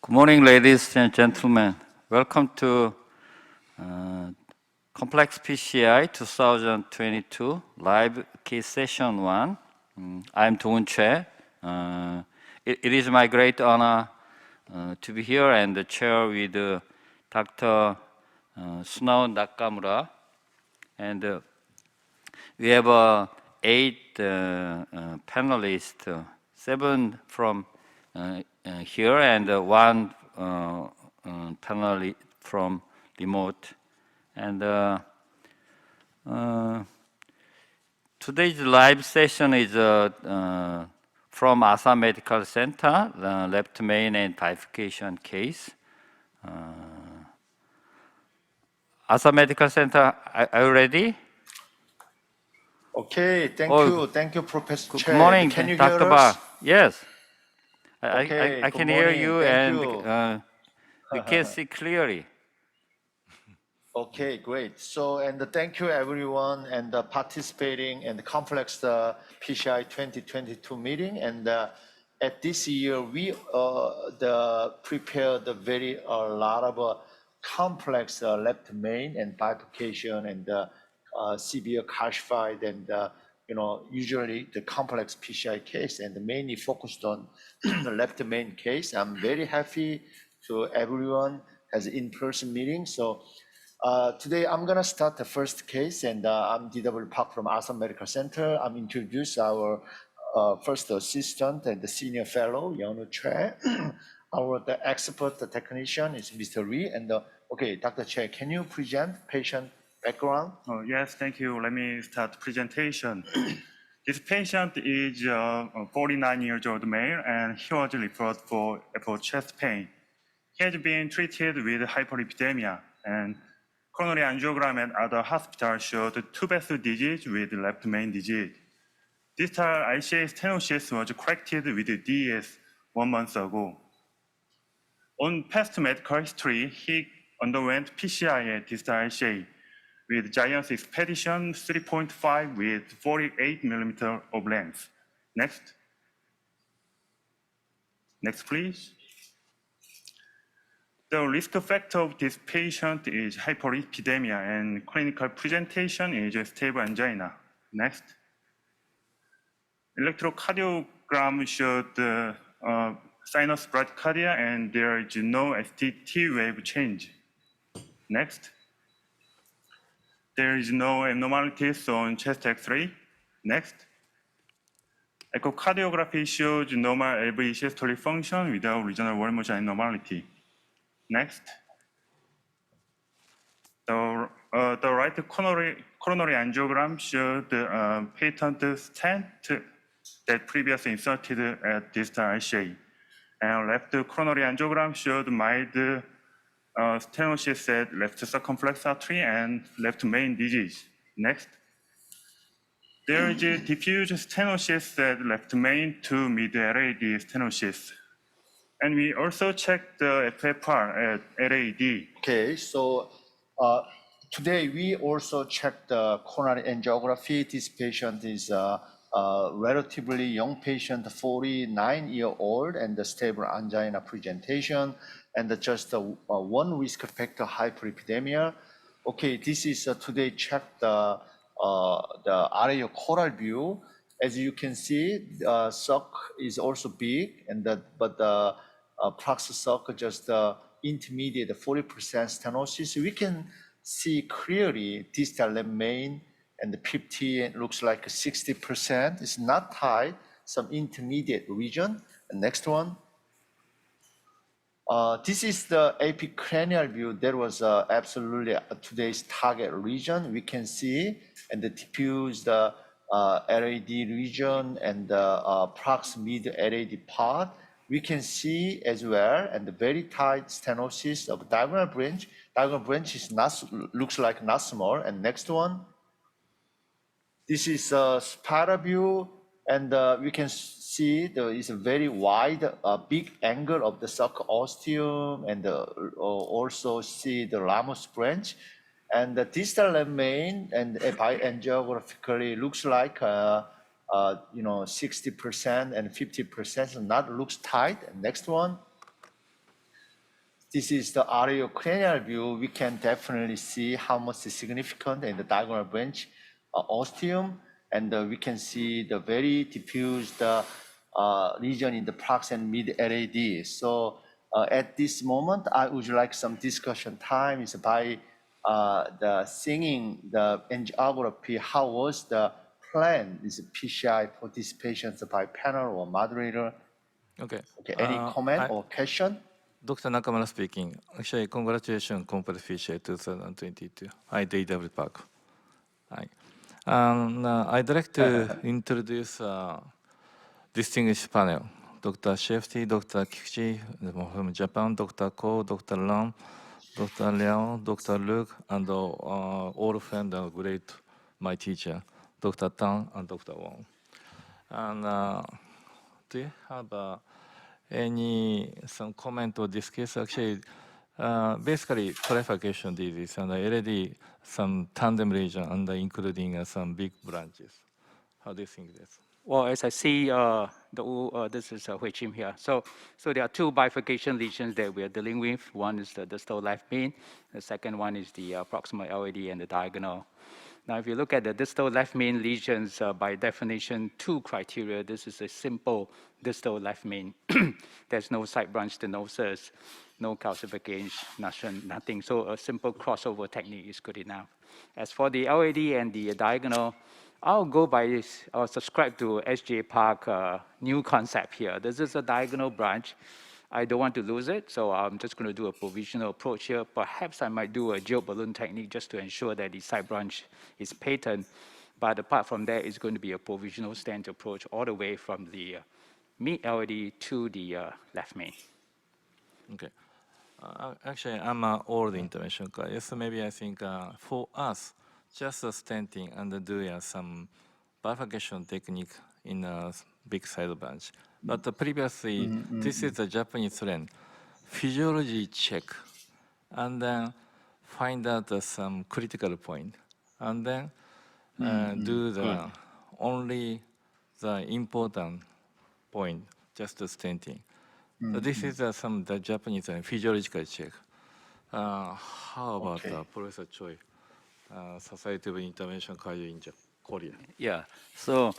Good morning, ladies and gentlemen. Welcome to Complex PCI 2022 live key session 1. I'm Doon Choi. It is my great honor to be here and chair with Dr. Sunao Nakamura. And we have 8 panelists, 7 from here and 1 panel from remote. And today's live session is from Asan Medical Center, the left main and bifurcation case. Asan Medical Center, are you ready? Okay, thank you, Professor Good Choi. morning, Can you Dr. hear Ba. us? Yes, Okay, I good can hear morning. you Thank and you. we can see clearly. Okay, great. So, and thank you everyone and participating in the complex PCI 2022 meeting. And at this year, we prepared a very lot of complex left main and bifurcation and severe calcified and usually the complex PCI case and mainly focused on the left main case. I'm very happy to everyone has in-person meeting. So today I'm gonna start the first case, and I'm D.W. Park from Asan Medical Center. I'm introduce our first assistant and the senior fellow, Yeonu Choi. The expert the technician is Mr. Lee. And okay, Dr. Choi, can you present patient background? Yes, thank you. Let me start presentation. This patient is a 49-year-old male, and he was referred for chest pain. He has been treated with hyperlipidemia, and coronary angiogram at other hospitals showed 2 vessel disease with left main disease. Distal ICA stenosis was corrected with DES 1 month ago. On past medical history, he underwent PCI at distal ICA with Giant's Expedition 3.5 with 48 millimeter of length. Next. Next, please. The risk factor of this patient is hyperlipidemia, and clinical presentation is stable angina. Next. Electrocardiogram showed sinus bradycardia, and there is no ST wave change. Next. There is no abnormalities on chest X-ray. Next. Echocardiography shows normal LV systolic function without regional wall motion abnormality. Next. The right coronary angiogram showed patent stent that previously inserted at distal ICA. And left coronary angiogram showed mild stenosis at left circumflex artery and left main disease. Next. There is a diffuse stenosis at left main to mid LAD stenosis. And we also checked the FFR at LAD. Okay, so today we also checked the coronary angiography. This patient is a relatively young patient, 49-year-old, and the stable angina presentation, and just one risk factor, hyperlipidemia. Okay, this is today checked the area coral view. As you can see, the suck is also big, and but the proximal suck just intermediate 40% stenosis. We can see clearly distal left main and the 50 looks like 60%. It's not tight, some intermediate region. The next one. This is the epicranial view. There was absolutely today's target region. We can see and the diffuse the LAD region and the proximal LAD part. We can see as well, and the very tight stenosis of diagonal branch. Diagonal branch is not looks like not small. And next one. This is a spiral view, and we can see there is a very wide, big angle of the sulcal ostium, and also see the ramus branch. And the distal left main and by angiographically looks like 60% and 50%, so not looks tight. And next one. this is the areocranial view, we can definitely see how much is significant in the diagonal branch ostium, and we can see the very diffused region in the prox and mid LAD. So at this moment, I would like some discussion time is by the seeing the angiography, how was the plan, is PCI for these patients by panel or moderator? Okay. Okay, any comment or question? Dr. Nakamura speaking. Actually, congratulations, Complete PCI 2022. Hi, DW Park. Hi. I'd like to introduce distinguished panel. Dr. Shefty, Dr. Kikuchi from Japan, Dr. Ko, Dr. Lam, Dr. Liao, Dr. Luke, and all friend and great my teacher, Dr. Tang and Dr. Wong. And do you have some comment or discuss? Actually, basically clarification disease and already some tandem region and including some big branches. How do you think this? Well, as I see, this is Hui Chim here. So there are two bifurcation lesions that we are dealing with. One is the distal left main. The second one is the proximal LAD and the diagonal. Now, if you look at the distal left main lesions, by definition, two criteria. This is a simple distal left main. There's no side branch stenosis, no calcification, nothing. So a simple crossover technique is good enough. As for the LAD and the diagonal, I'll go by, I'll subscribe to S.J. Park new concept here. This is a diagonal branch. I don't want to lose it, so I'm just going to do a provisional approach here. Perhaps I might do a gel balloon technique just to ensure that the side branch is patent. But apart from that, it's going to be a provisional stent approach all the way from the mid LAD to the left main. Okay. Actually, I'm an old intervention guy. Yes, maybe I think for us, just stenting and doing some bifurcation technique in a big side branch. But previously, this is a Japanese trend. Physiology check, and then find out some critical point, and then do the only the important point, just the stenting. So this is some the Japanese physiological check. How about Professor Choi, Society of Intervention Cardio in Korea? Yeah. So,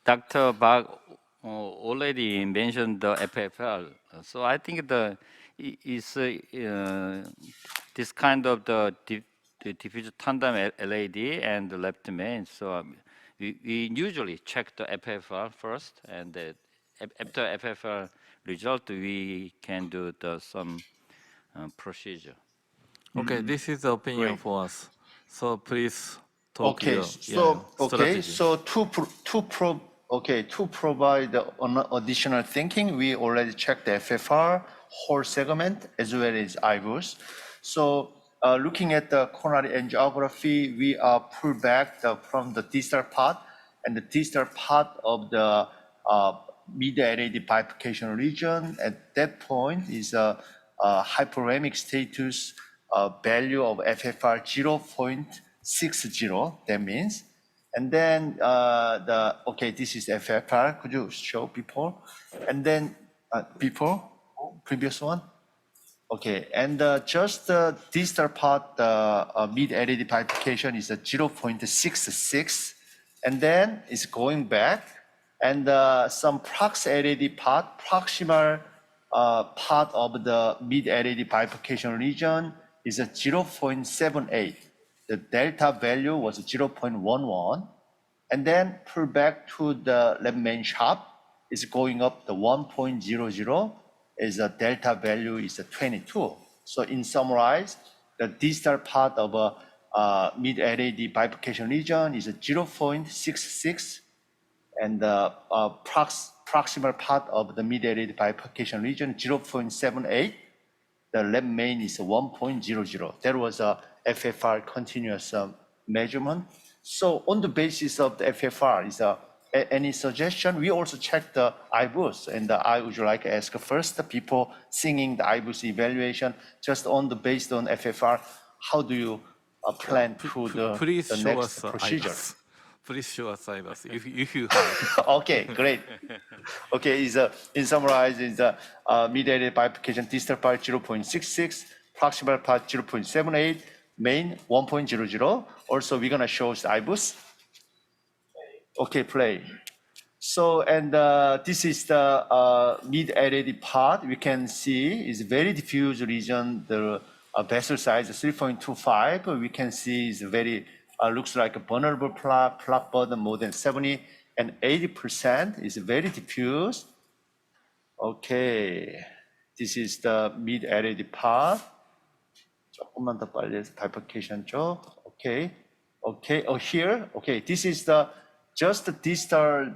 Dr. Bach already mentioned the FFL. So I think is this kind of the diffuse tandem LAD and the left main. So we usually check the FFR first, and after FFR result, we can do some procedure. Okay, this is the opinion Great. for us. So please talk Okay, your okay, strategy. so to provide additional thinking, we already checked the FFR, whole segment, as well as IVUS. So looking at the coronary angiography, we are pulled back from the distal part, and the distal part of the mid LAD bifurcation region. At that point is a hyperemic status value of FFR 0.60, that means. And then this is FFR, could you show before? And then before, previous one? Okay, and just the distal part, mid LAD bifurcation is a 0.66, and then it's going back, and some prox LAD part, proximal part of the mid LAD bifurcation region is a 0.78. The delta value was 0.11, and then pull back to the left main shaft is going up the 1.00, is a delta value is a 22. So in summarize, the distal part of a mid LAD bifurcation region is a 0.66, and the proximal part of the mid LAD bifurcation region 0.78. The left main is 1.00. That was a FFR continuous measurement. So on the basis of the FFR, is any suggestion? We also checked the IVUS, and I would like to ask first the people seeing the IVUS evaluation, just on the based on FFR, how do you plan to the Please show next us procedure? please show us IBUS if you have. Okay, great. Okay, in summarize, is the mediated bifurcation distal part 0.66, proximal part 0.78, main 1.00. Also, we're gonna show the IBUS. Okay, play. So, and this is the mid-LED part. We can see is very diffuse region. The vessel size is 3.25. We can see is very looks like a vulnerable plaque burden more than 70 and 80% is very diffuse. Okay, this is the mid-LED part. 조금만 더 빨리 해서 bifurcation 쪽. Okay, okay. Oh, here. Okay, this is the just the distal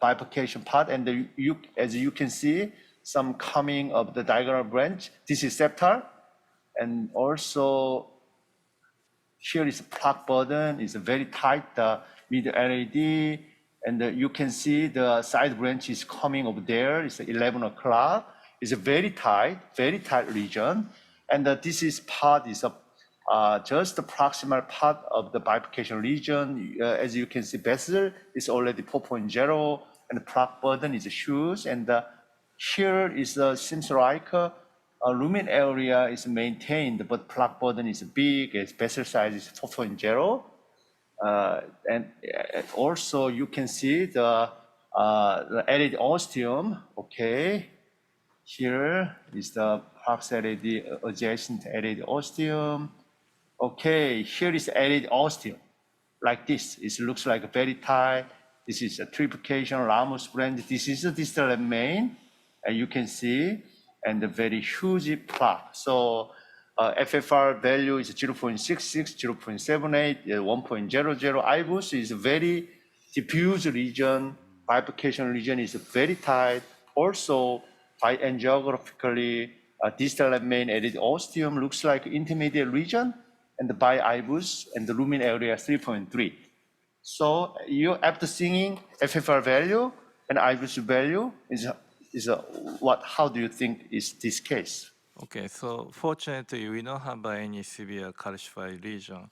bifurcation part, and as you can see, some coming of the diagonal branch. This is septal, and also here is plaque burden. It's very tight. The mid-LED. And you can see the side branch is coming over there. It's 11 o'clock. It's a very tight region. And this is part is just the proximal part of the bifurcation region. As you can see, vessel is already 4.0, and the plaque burden is huge. And here is seems like lumen area is maintained, but plaque burden is big. As vessel size is 4.0. And also you can see the LED ostium. Okay, here is the prox LED adjacent LED ostium. Okay, here is LED ostium, like this. It looks like very tight. This is a trifurcation, Ramos branch. This is the distal and main, and you can see, and the very huge plaque. So FFR value is 0.66, 0.78, 1.00. IBUS is a very diffuse region. Bifurcation region is very tight. Also, by angiographically, distal and main LED ostium looks like intermediate region, and by IBUS and the lumen area 3.3. So you after seeing FFR value and IBUS value is what? How do you think is this case? Okay, so fortunately, we don't have any severe calcified lesion.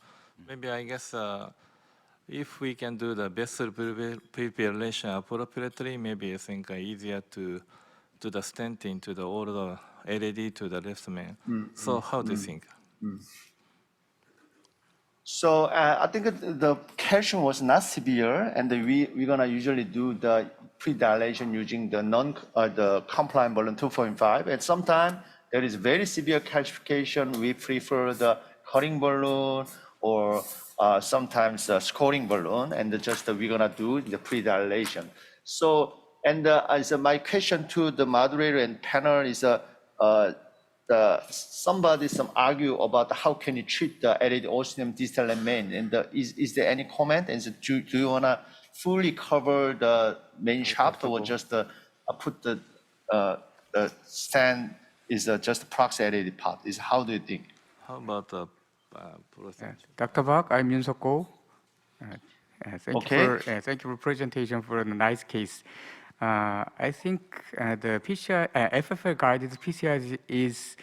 Maybe I guess if we can do the vessel preparation appropriately, maybe I think easier to do the stenting to the older LED to the left main. So how do you think? So I think the calcium was not severe, and we're gonna usually do the pre-dilation using the compliant balloon 2.5. And sometimes there is very severe calcification. We prefer the cutting balloon or sometimes scoring balloon, and we're gonna do the pre-dilation. So, and as my question to the moderator and panel is somebody argue about how can you treat the LED ostium distal and main, and is there any comment? And so do you wanna fully cover the main shaft or just put the stand is just prox LED part? Is how do you think? How about the process? Dr. Bak, I'm Yoon Suk Go. Thank you for presentation for a nice case. I think the PCI, FFL guided PCI is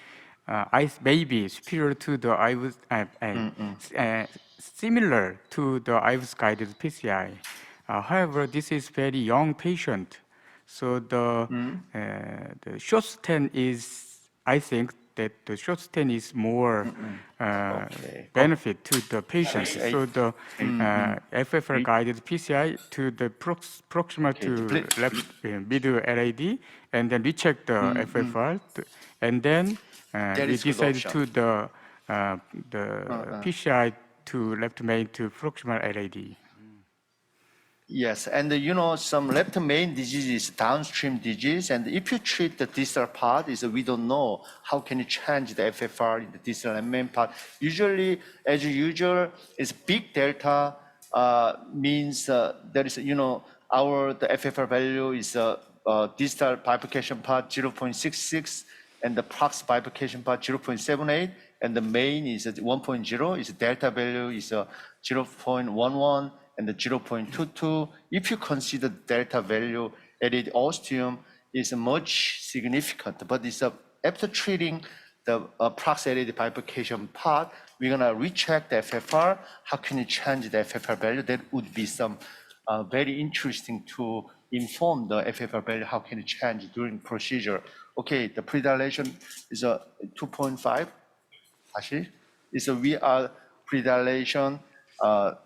maybe superior to the IVUS, similar to the IVUS guided PCI. However, this is very young patient, so the short stent is, I think that the short stent is more benefit to the patients. So the FFR guided PCI to the proximal to left middle LAD, and then we check the FFR, and then we decide to the PCI to left main to proximal LAD. Yes, and some left main disease is downstream disease, and if you treat the distal part, we don't know how can you change the FFR in the distal and main part. Usually, as usual, it's big delta means there is the FFR value is distal bifurcation part 0.66, and the prox bifurcation part 0.78, and the main is 1.0. Is delta value is 0.11. And the 0.22, if you consider delta value, LED ostium is much significant, but it's after treating the proximity bifurcation part, we're gonna recheck the FFR. How can you change the FFR value? That would be some very interesting to inform the FFR value. How can you change during procedure? Okay, the predilation is a 2.5. 다시, is a we are predilation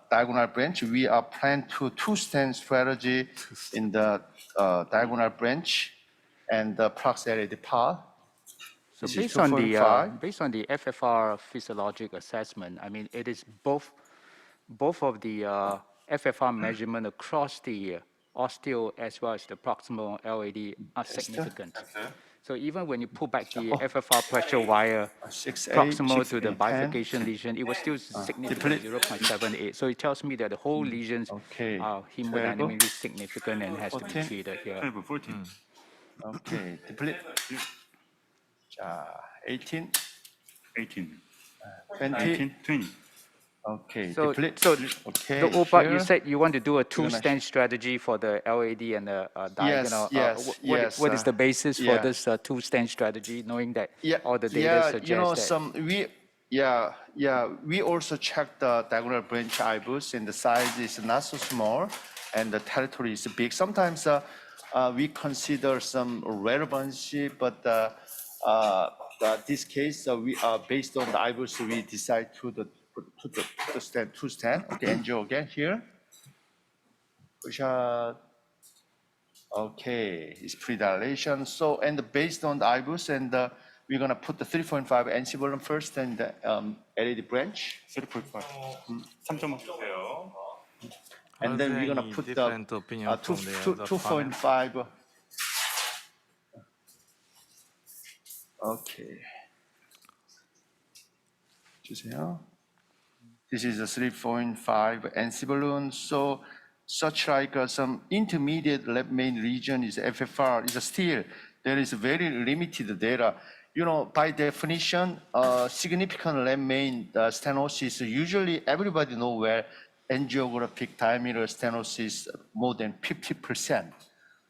diagonal branch. We are plan to two-stent strategy in the diagonal branch and the proximity part. So This is based on the 2.5. based on the FFR physiologic assessment, I mean, it is both of the FFR measurement across the osteo as well as the proximal LAD are significant. So even when you pull back the FFR pressure wire 6A, proximal to the 6A, 10. bifurcation lesion, it was still significant, 0.78. So it tells me that the whole lesions Okay. are hemodynamically significant and has to be 14. treated here. 12, 14. Okay, deplete. 자, 18, 18, 20. 19, 20. Okay, So, deplete. so Okay, the OPA, you here. said you want to do a gonna two-stent strategy for the LAD and the diagonal. yes, yes, What is the basis for yeah. this two-stent strategy, knowing that Yeah, all the data yeah, suggests you know, that? we also checked the diagonal branch IBUS, and the size is not so small, and the territory is big. Sometimes we consider some relevancy, but this case we are based on the IBUS, we decide to stand. Okay, angio again here. Push-up. Okay, it's predilation. So, and based on the IBUS, and we're gonna put the 3.5 ansibolum first and the LED branch. 3.5. 3.5 주세요. And then we're gonna Are there put any the different opinion from the other 2.5. Okay. 주세요. This is a 3.5 NC balloon. So such like some intermediate left main region is FFR is still there is very limited data. You know, by definition, significant left main stenosis, usually everybody know where angiographic diameter stenosis more than 50%.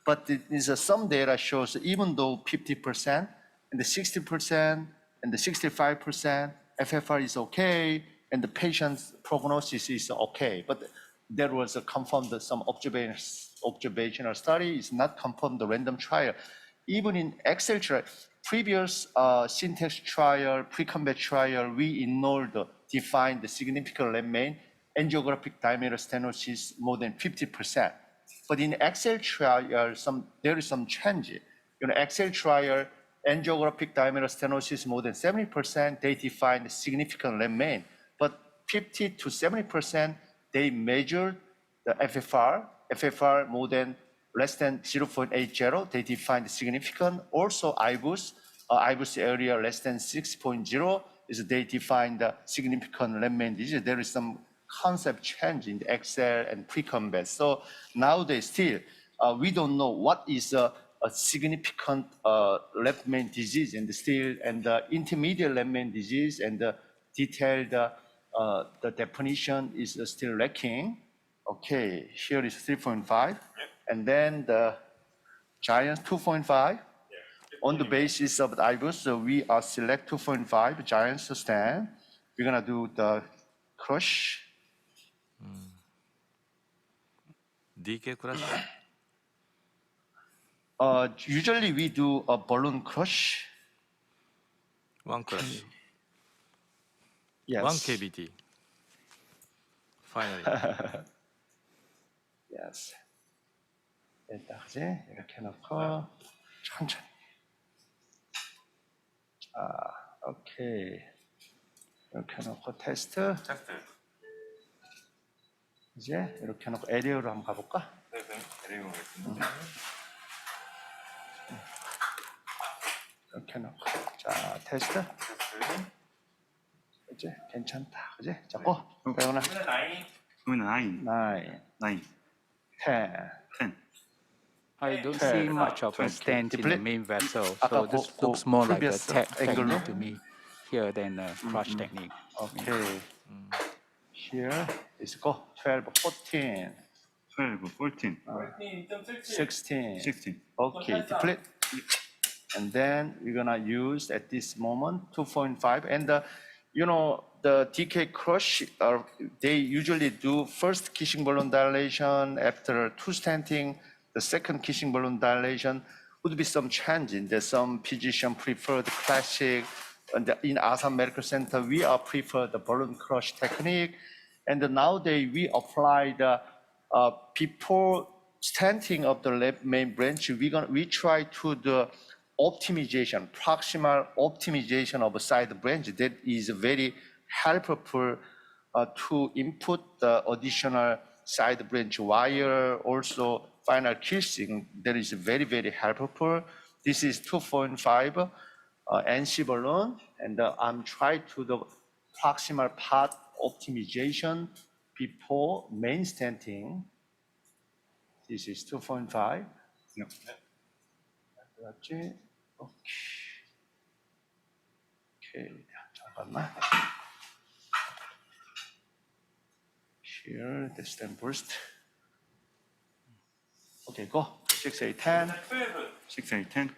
But it is some data shows even though 50% and the 60% and the 65%, FFR is okay, and the patient's prognosis is okay. But there was a confirmed some observational study is not confirmed the random trial. Even in Excel trial, previous syntax trial, pre-combat trial, we ignored defined the significant left main angiographic diameter stenosis more than 50%. But in Excel trial, there is some change. In Excel trial, angiographic diameter stenosis more than 70%, they define significant left main. But 50 to 70%, they measure the FFR more than less than 0.80, they define significant. Also IBUS, IBUS area less than 6.0 is they define the significant left main disease. There is some concept change in the Excel and pre-combat. So nowadays still, we don't know what is a significant left main disease and still, and the intermediate left main disease and the detailed the definition is still lacking. Okay, here is 3.5, and then the Giants 2.5. On the basis of the IBUS, so we are select 2.5 Giants stand. We're gonna do the crush. DK crush? Usually we do a balloon crush. One crush. Yes. One KBT. Finally. Yes. 일단 이제 이렇게 놓고 천천히. 자, 오케이. 이렇게 놓고 테스트. 이제 이렇게 놓고 에리어로 한번 가볼까? 네, 에리어 가겠습니다. 이렇게 놓고. 자, 테스트. 이제 괜찮다. 그지? 잡고. 배우나. 그러면 9, 9, 9, 10. 10. I don't Okay. see much of a Okay. stent in the Deplete. main vessel, so 아까 this 그 looks more like a previous tap angle. technique to me here than a crush technique. Okay. Here is go 12, 14, 12, 14, 16. 16. Okay, deplete. And then we're gonna use at this moment 2.5. And the DK crush, they usually do first kissing balloon dilation after 2 stenting. The second kissing balloon dilation would be some change in that some physician prefer the classic. And in Asan Medical Center, we are prefer the balloon crush technique. And nowadays we apply the before stenting of the left main branch, we try to the optimization, proximal optimization of a side branch. That is very helpful to input the additional side branch wire, also final kissing. That is very, very helpful. This is 2.5 NC balloon, and I'm trying to the proximal part optimization before main stenting. This is 2.5. No. 맞지? 오케이, 잠깐만. Here, the stem burst. Okay, go. 6, 8, 10, 6, 8, 10,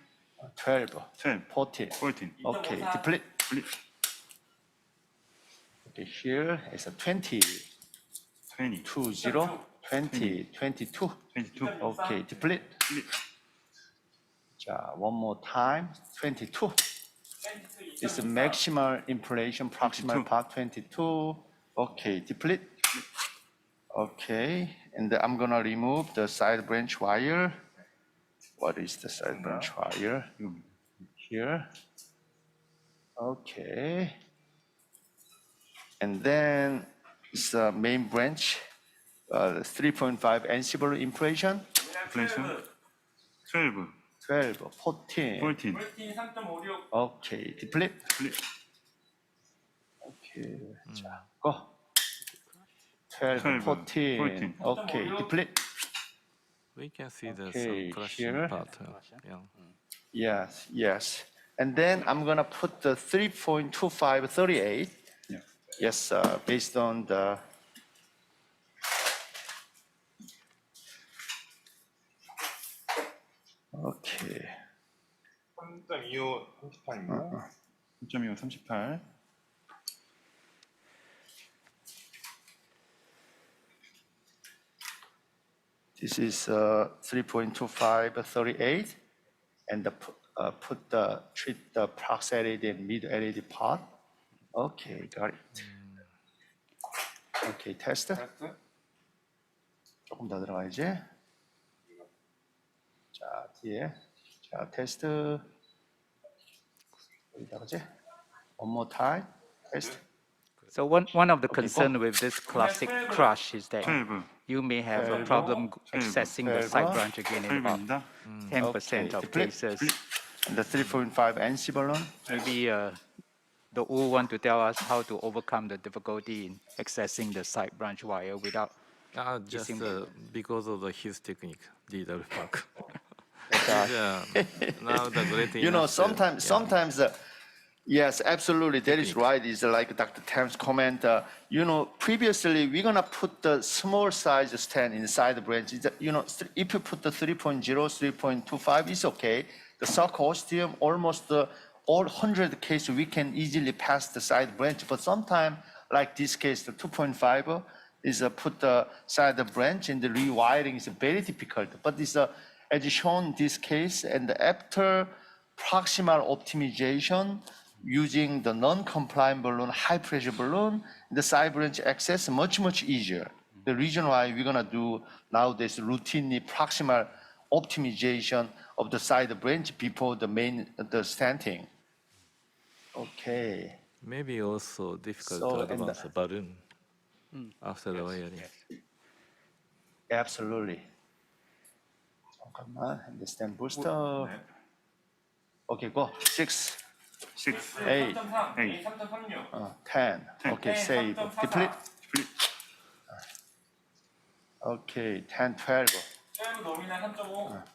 12, 12, 14. 14. Okay, deplete. Okay, here is a 20, 20, 20, 20, 22. 22, Okay, deplete. 자, one more time, 22. It's the maximal inflation, proximal 22. part 22. Okay, deplete. Okay, and I'm gonna remove the side branch wire. What is the side branch wire? Here. Okay. And then it's the main branch, 3.5 NC inflation, inflation, 12, 12, 14. 14, Okay, deplete. split, Okay, 자, go. 12, 12, 14. 14. Okay, deplete. We can see the Okay, crushing here. part. Yeah. Yes, yes. And then I'm gonna put the 3.25, 38. Yeah. Yes, based on the. Okay. 3.25 38입니다. 3.25, 38. This is 3.25, 38, and treat the prox LED and mid LED part. Okay, got it. Okay, test. 테스트. 조금 더 들어가야지. 자, 뒤에. 자, 테스트. 여기다 그지? One more time. test. So one of the Okay, concern with this classic crush is that 12, you may have a 12, problem 12, accessing the 12. side branch again in about 12입니다. 10% of Okay, cases. And the 3.5 NC balloon. Maybe the O want to tell us how to overcome the difficulty in accessing the side branch wire without. Just because of his technique, DW Park. 자, Now the great you know, enough, sometimes, yes, absolutely, that is right. It's like Dr. Tam's comment. Previously, we're gonna put the small size stand inside the branch. If you put the 3.0, 3.25, it's okay. The sarcosteum, almost all 100 cases, we can easily pass the side branch. But sometimes, like this case, the 2.5 is put the side branch, and the rewiring is very difficult. But it's as shown in this case, and after proximal optimization using the non-compliant balloon, high pressure balloon, the side branch access much easier. The reason why we're gonna do nowadays routinely proximal optimization of the side branch before the stenting. Okay. maybe also difficult So, to and advance a balloon after the wiring. Absolutely. 잠깐만, and the stem booster. Okay, go. 6, 6, 8, 8, 10. Okay, save. Deplete. split, Okay, 10, 12,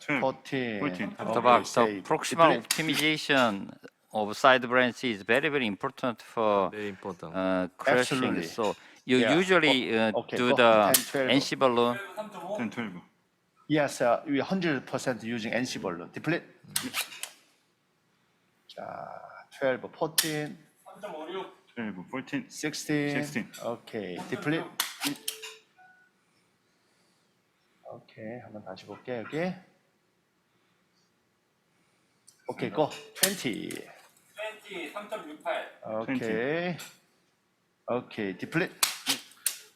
12, 14. 14. Dr. So save. proximal Deplete. optimization of side branch is very important for Very important. crushing. Absolutely. So you Yeah. usually Okay, do go. the 10, 12. NC balloon. 10, 12. Yes, we 100% using NC balloon. Deplete. 12, 14, 12, 14, 16. 16. 오케이, deplete. 오케이, 한번 다시 볼게 여기. 오케이, go. 20. 20, 3.68. Okay. Okay, deplete.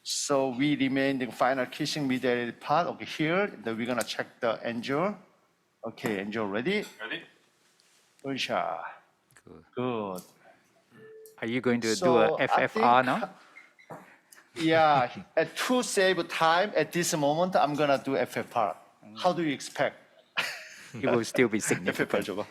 So we remain the final kissing middle part. Okay, here we're gonna check the angel. Okay, angel ready? Ready? Good shot. Good. Are you going to do So a I FFR think, now? Yeah, to save time at this moment, I'm gonna do FFR. How do you expect? It will still be FFR significant. 줘봐.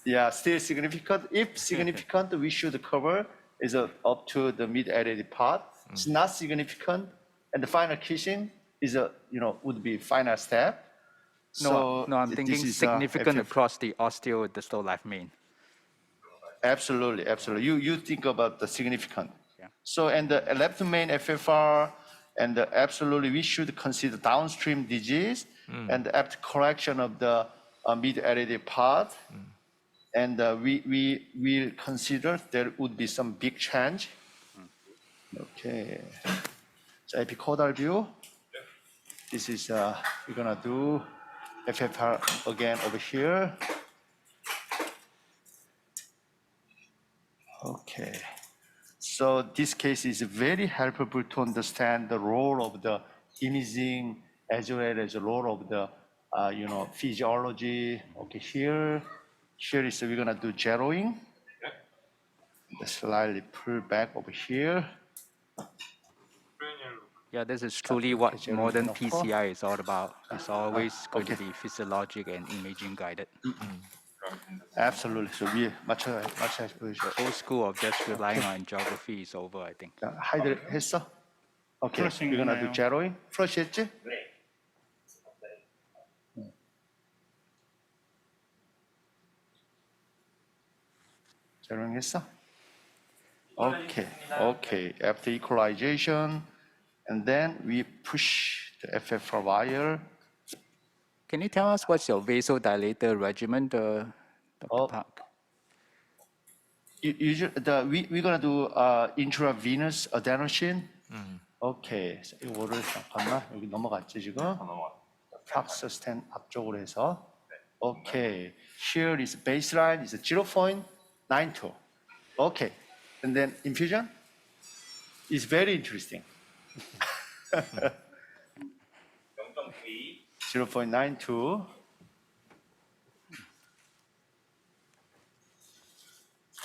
Yeah, still significant. If significant, we should cover is up to the mid-added part. It's not significant, and the final kissing is would be final step. No, I'm this thinking is, significant FF. across the osteodistal left main. Absolutely, absolutely. You think about the significant. Yeah. So and the left main FFR, and absolutely we should consider downstream disease and after correction of the mid-added part. And we will consider there would be some big change. Okay. So epicaudal view. This is we're gonna do FFR again over here. Okay. So this case is very helpful to understand the role of the imaging as well as the role of the physiology. Okay, here is we're gonna do zeroing. Slightly pull back over here. Yeah, this is truly what Okay, modern Jeremy, PCI is all about. It's always going to okay. be physiologic and imaging guided. Absolutely. So we 맞춰 보여줘. Old school of just relying on geography is over, I think. 하이드 했어? Okay. Flushing We're gonna do 했나요? zeroing. Flush 했지? zeroing 했어? Okay. Okay. After equalization, and then we push the FFR wire. Can you tell us what's your vasodilator regimen, Dr. Oh. Park? We're gonna do intravenous adenosine. 오케이. 이거를 잠깐만 여기 넘어갔지 지금. 프락스 스탠 앞쪽으로 해서. 오케이. Here is baseline is 0.92. Okay. And then infusion is very interesting. 0.92.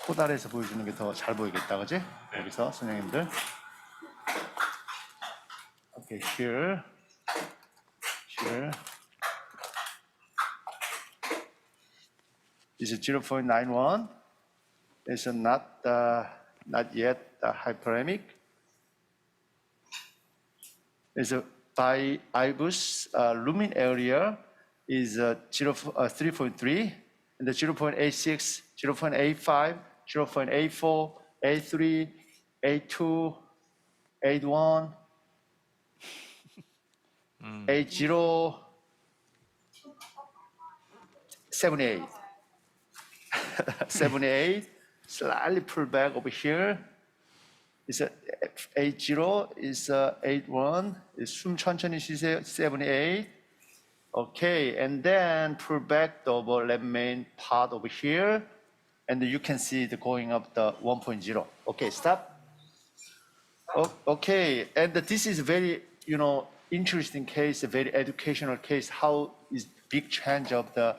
코달에서 보여주는 게 더 잘 보이겠다, 그지? 여기서 선생님들. Okay, here. This is 0.91. It's not yet hyperemic. It's by IBUS lumen area is 3.3, and the 0.86, 0.85, 0.84, 83, 82, 81, 80, 78. 78, slightly pull back over here. It's 80, is 81, 숨 천천히 쉬세요, 78. Okay, and then pull back the left main part over here, and you can see it going up the 1.0. Okay, stop. Okay, and this is very, interesting case, a very educational case. How is big change of the,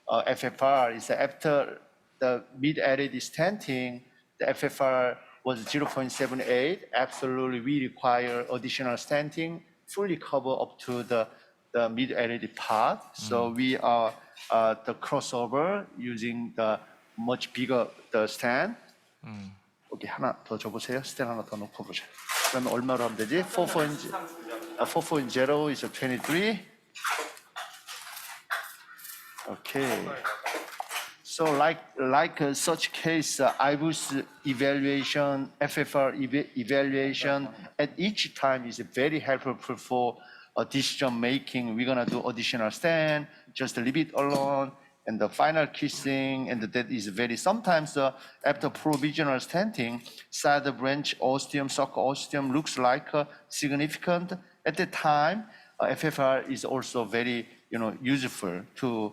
FFR is after the mid-added stenting, the FFR was 0.78. Absolutely, we require additional stenting, fully cover up to the mid-added part. So we are the crossover using the much bigger the stent. 여기 하나 더 줘보세요. 스탠 하나 더 놓고 보자. 그러면 얼마로 하면 되지? 4.0 is 23. Okay. So like such case, IBUS evaluation, FFR evaluation at each time is very helpful for decision making. We're gonna do additional stent, just leave it alone, and the final kissing, and that is very, sometimes after provisional stenting, side branch ostium, sulcal ostium looks like significant. At the time, FFR is also very useful to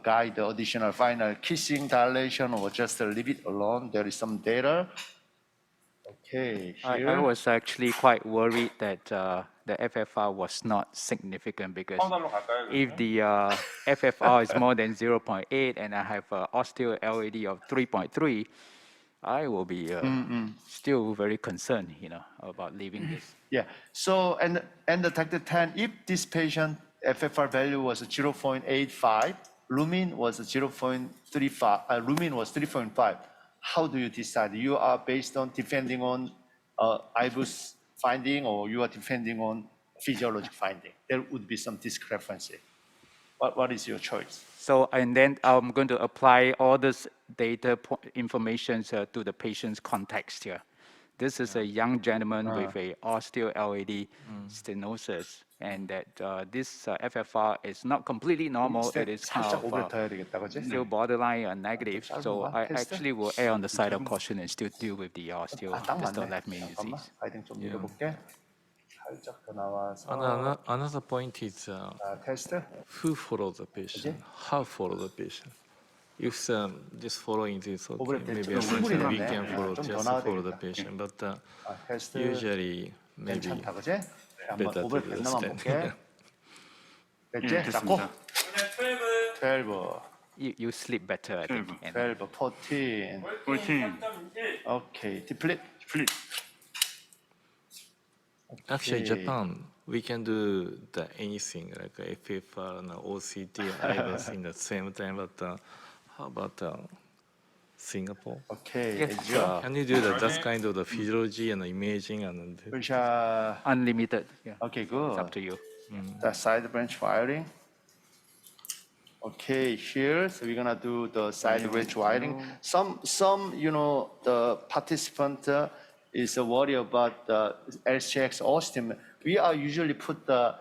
guide the additional final kissing dilation or just leave it alone. There is some data. Okay, here. I was actually quite worried that the FFR was not significant because 카운달로 갈까요? if 그러면? the FFR is more than 0.8 and I have osteo LAD of 3.3, I will be still very concerned, about leaving this. Yeah. So, and the Dr. Tan, if this patient FFR value was 0.85, lumen was 0.35, lumen was 3.5, how do you decide? You are based on depending on IBUS finding, or you are depending on physiologic finding? There would be some discrepancy. What is your choice? So, and then I'm going to apply all this data information to the patient's context here. This is a young gentleman with a osteo LAD stenosis, and that this FFR is not completely normal. It is kind 살짝 of 오버터야 되겠다, 그지? still borderline negative. 짧은 So 거야? I 테스트? actually will err on the side of caution and still deal with the osteo 딱 distal 맞네. left main 잠깐만, disease. 가이딩 좀 밀어볼게. 살짝 더 나와서. Another point is 테스트. who follows the patient, how follow the patient. If this following is okay, overlap maybe 충분히 we 됐네. can follow 좀더 just 나와야 follow the 되겠다. patient, but 테스트. usually maybe 괜찮다, 그지? 한번 better to 오버랩 do 됐나만 stand. 볼게. 됐지? 예, 잡고. 됐습니다. 12, You sleep better, I think. 12. And 12, 14. 14. Okay, deplete. 플립. Actually, Okay. Japan, we can do anything like FFR and OCT, IVUS in the same time. But how about Singapore? Okay, Yes, Edge. Can you do that kind of the physiology and imaging and Pulsha. unlimited. Yeah. Okay, It's good. up to you. The side branch wiring. Okay, here, so we're gonna do the side branch wiring. Some, the participant is worried about the LCX ostium. We are usually put the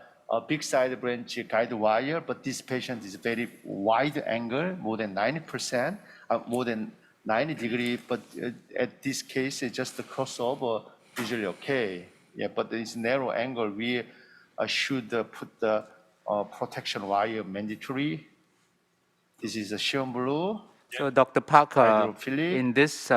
big side branch guide wire, but this patient is very wide angle, more than 90%, more than 90 degree. But at this case, it's just the crossover, usually okay. Yeah, but it's narrow angle. We should put the protection wire mandatory. This is a Xion blue. So Dr. Park, Hydrophilic. in this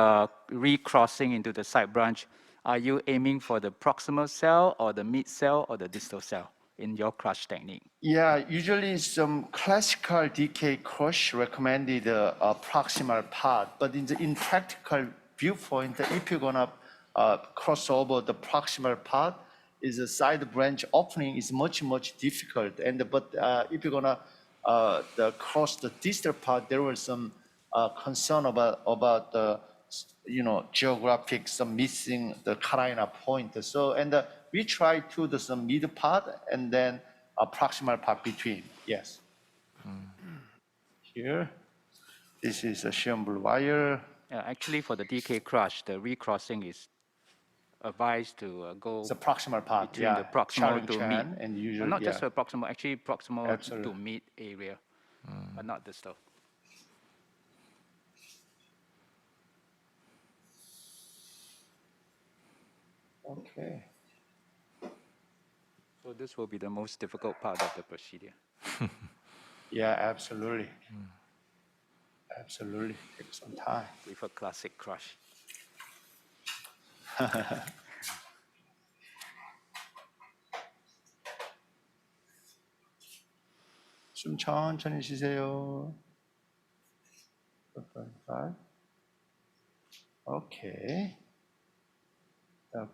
recrossing into the side branch, are you aiming for the proximal cell or the mid cell or the distal cell in your crush technique? Yeah, usually some classical DK crush recommended proximal part, but in practical viewpoint, if you're gonna cross over the proximal part, is a side branch opening is much difficult. But if you're gonna cross the distal part, there was some concern about the geographic, some missing the Carolina point. So we try to do some mid part and then a proximal part between. Yes. Here, this is a Xion blue wire. Actually, for the DK crush, the recrossing is advised to go It's a proximal part. between Yeah. the proximal Sharon to Chan mid. and usually Not yeah. just the proximal, actually proximal Absolutely. to mid area, but not distal. Okay. So this will be the most difficult part of the procedure. Yeah, absolutely. Absolutely. Take some time. With a classic crush. 숨 천천히 쉬세요. Okay.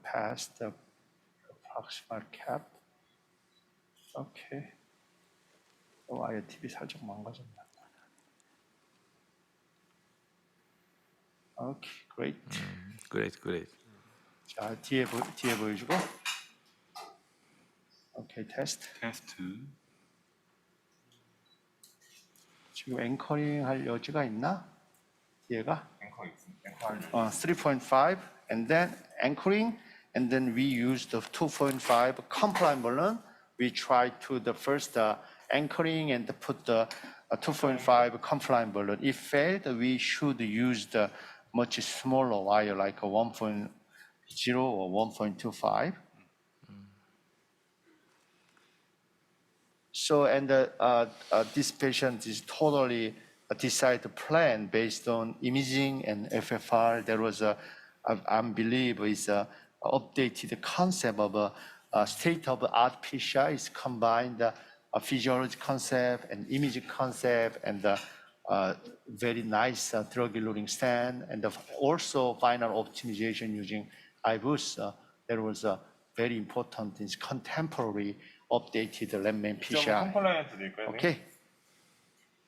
Past the proximal cap. Okay. 아예 TV 살짝 망가졌네. Okay, great. Great. 자, 뒤에 보여주고. Okay, 테스트. 테스트. 지금 앵커링 할 여지가 있나? 얘가? 앵커 있습니다. 앵커 하려고. 3.5 and then anchoring, and then we use the 2.5 compliant balloon. We try to the first anchoring and put the a 2.5 compliant balloon. If failed, we should use the much smaller wire like a 1.0 or 1.25. So, and this patient is totally decided to plan based on imaging and FFR. There was I believe, is a updated concept of a state-of-the-art PCI is combined a physiology concept and imaging concept and very nice drug loading stand and also final optimization using IBUS. There was a very important is contemporary updated LAMMAN PCI. 컴플라이언트 될까요? Okay.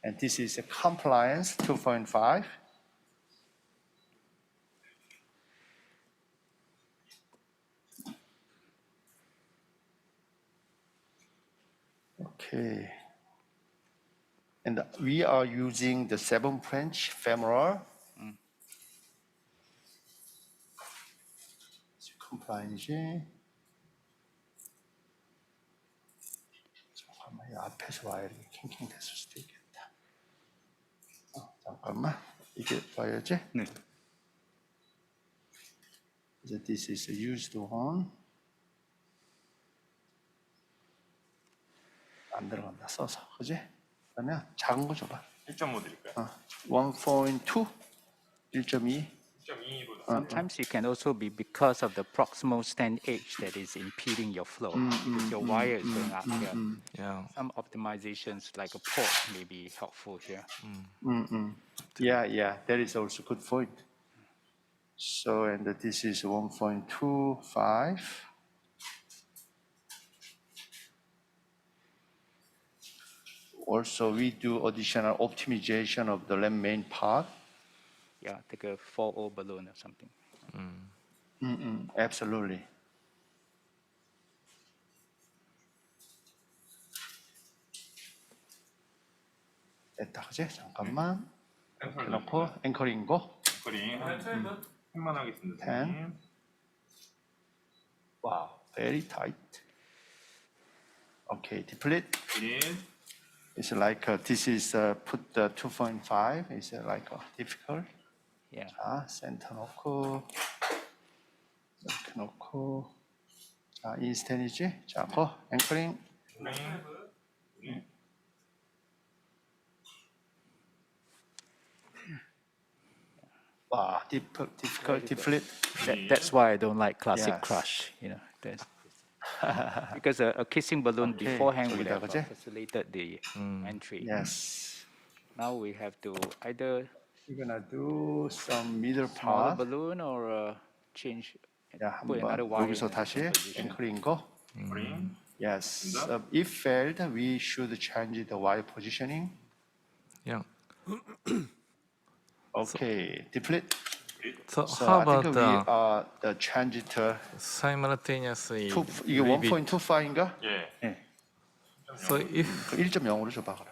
And this is a compliance 2.5. Okay. And we are using the 7 French femoral. compliance. 잠깐만, 이 앞에서 와이어가 킹킹 됐을 수도 있겠다. 잠깐만, 이게 와야지? 네. So this is a used one. 안 들어간다 써서, 그지? 그러면 작은 거 줘봐. 1.5 드릴까요? 1.2, 1.2. 1.2보다. Sometimes it can also be because of the proximal stand edge that is impeding your flow. If your wire is going up here, Yeah. some optimizations like a port may be helpful here. Yeah, that is also good point. So, and this is 1.25. Also, we do additional optimization of the LAMP main part. Yeah, take a 4.0 balloon or something. Absolutely. 됐다, 그지? 잠깐만. 이렇게 놓고 앵커링 고. 거리 10만 하겠습니다. 10. 선생님. Wow, very tight. Okay, deplete. It's like this is put the 2.5. It's like difficult. Yeah. 자, 센터 놓고 이렇게 놓고 자, 인스턴이지? 자, 고 앵커링. 와, difficult, deflate. That's why I don't like classic Yes. crush, because a kissing balloon Okay, beforehand would 저기다, have 그지? facilitated the entry. Yes. Now we have to either We're gonna do some middle smaller part. balloon or change, 야, put another 한번 wire 여기서 in a 다시 different position. 앵커링 고. Yes. If failed, we should change the wire positioning. Yeah. Okay, deplete. So, So how I think about we the change it simultaneously? 이게 repeat? 1.25인가? 예. So if 1.0으로 줘봐 그래.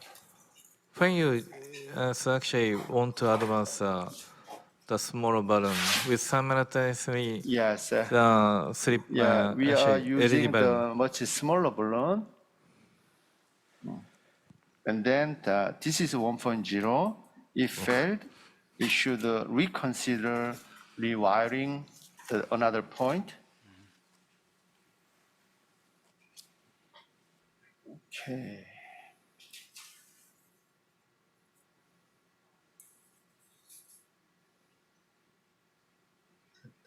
when you so actually want to advance the smaller balloon with simultaneously Yes. the three Yeah, we are actually LED using balloon. the much smaller balloon. And then this is 1.0. If failed, we should reconsider rewiring another point. Okay.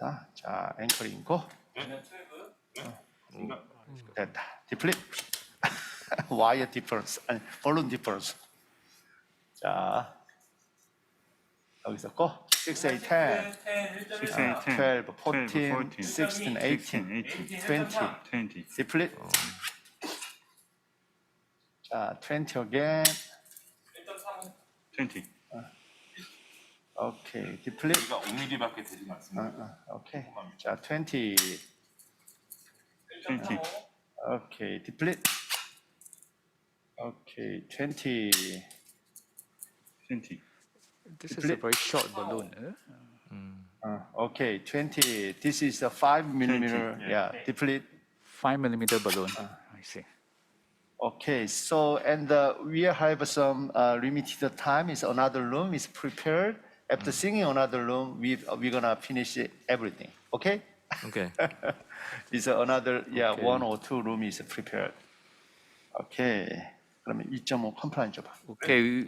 됐다. 자, 앵커링 고. 됐다. 디플립. 와이어 디퍼런스. 아니, 볼룬 디퍼런스. 자, 여기서 고. 6, 8, 10. 6, 8, 10, 12, 14, 14, 16, 18, 20. 20. 디플립. 자, 20 again. 20. 오케이. 디플립. 우리가 5mm밖에 되지 않습니다. 오케이. 자, 20. 20. 오케이. 디플립. 오케이. 20. 20. This is a very short balloon. Okay, 20. This is a 5 millimeter. 20, Yeah, deplete. 5 millimeter balloon. I see. Okay, so and we have some limited time. Is another room is prepared. After seeing another room, we're gonna finish everything. Okay? Okay. Is another Okay. 1 or 2 room is prepared. Okay. 그러면 2.5 컴플라이언 줘봐. Okay,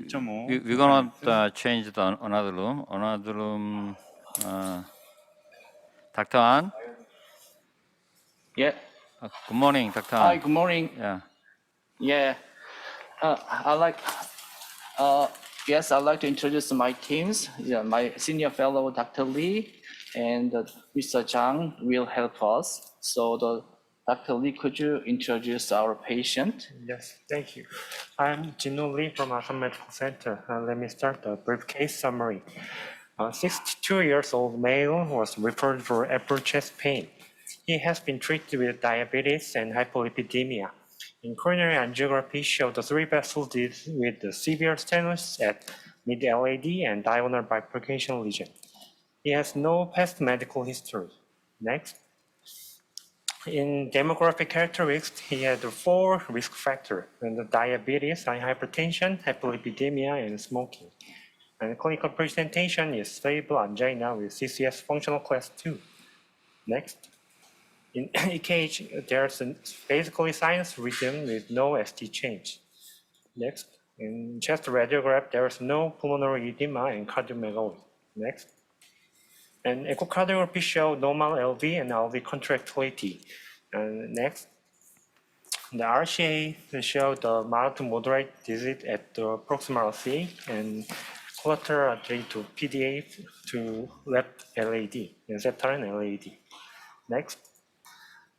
we're gonna change the another room. Another room. Dr. An. Yeah. Good morning, Dr. Hi, An. good morning. Yeah. Yeah. Yes, I'd like to introduce my teams. Yeah, my senior fellow, Dr. Lee, and Mr. Zhang will help us. So, Dr. Lee, could you introduce our patient? Yes, thank you. I'm Jinu Lee from Asan Medical Center. Let me start a brief case summary. 62 years old male was referred for upper chest pain. He has been treated with diabetes and hypolipidemia. In coronary angiography, showed the 3 vessels with the severe stenosis at mid-LAD and diagonal bifurcation lesion. He has no past medical history. Next. In demographic characteristics, he had 4 risk factors: diabetes, hypertension, hypolipidemia, and smoking. And clinical presentation is stable angina with CCS functional class 2. Next. In EKG, there's basically sinus rhythm with no ST change. Next. In chest radiograph, there's no pulmonary edema and cardiomegaly. Next. And echocardiography showed normal LV and LV contractility. And next. The RCA showed the mild to moderate disease at the proximal RCA and collateral artery to PDA to left LAD, and septal and LAD. Next.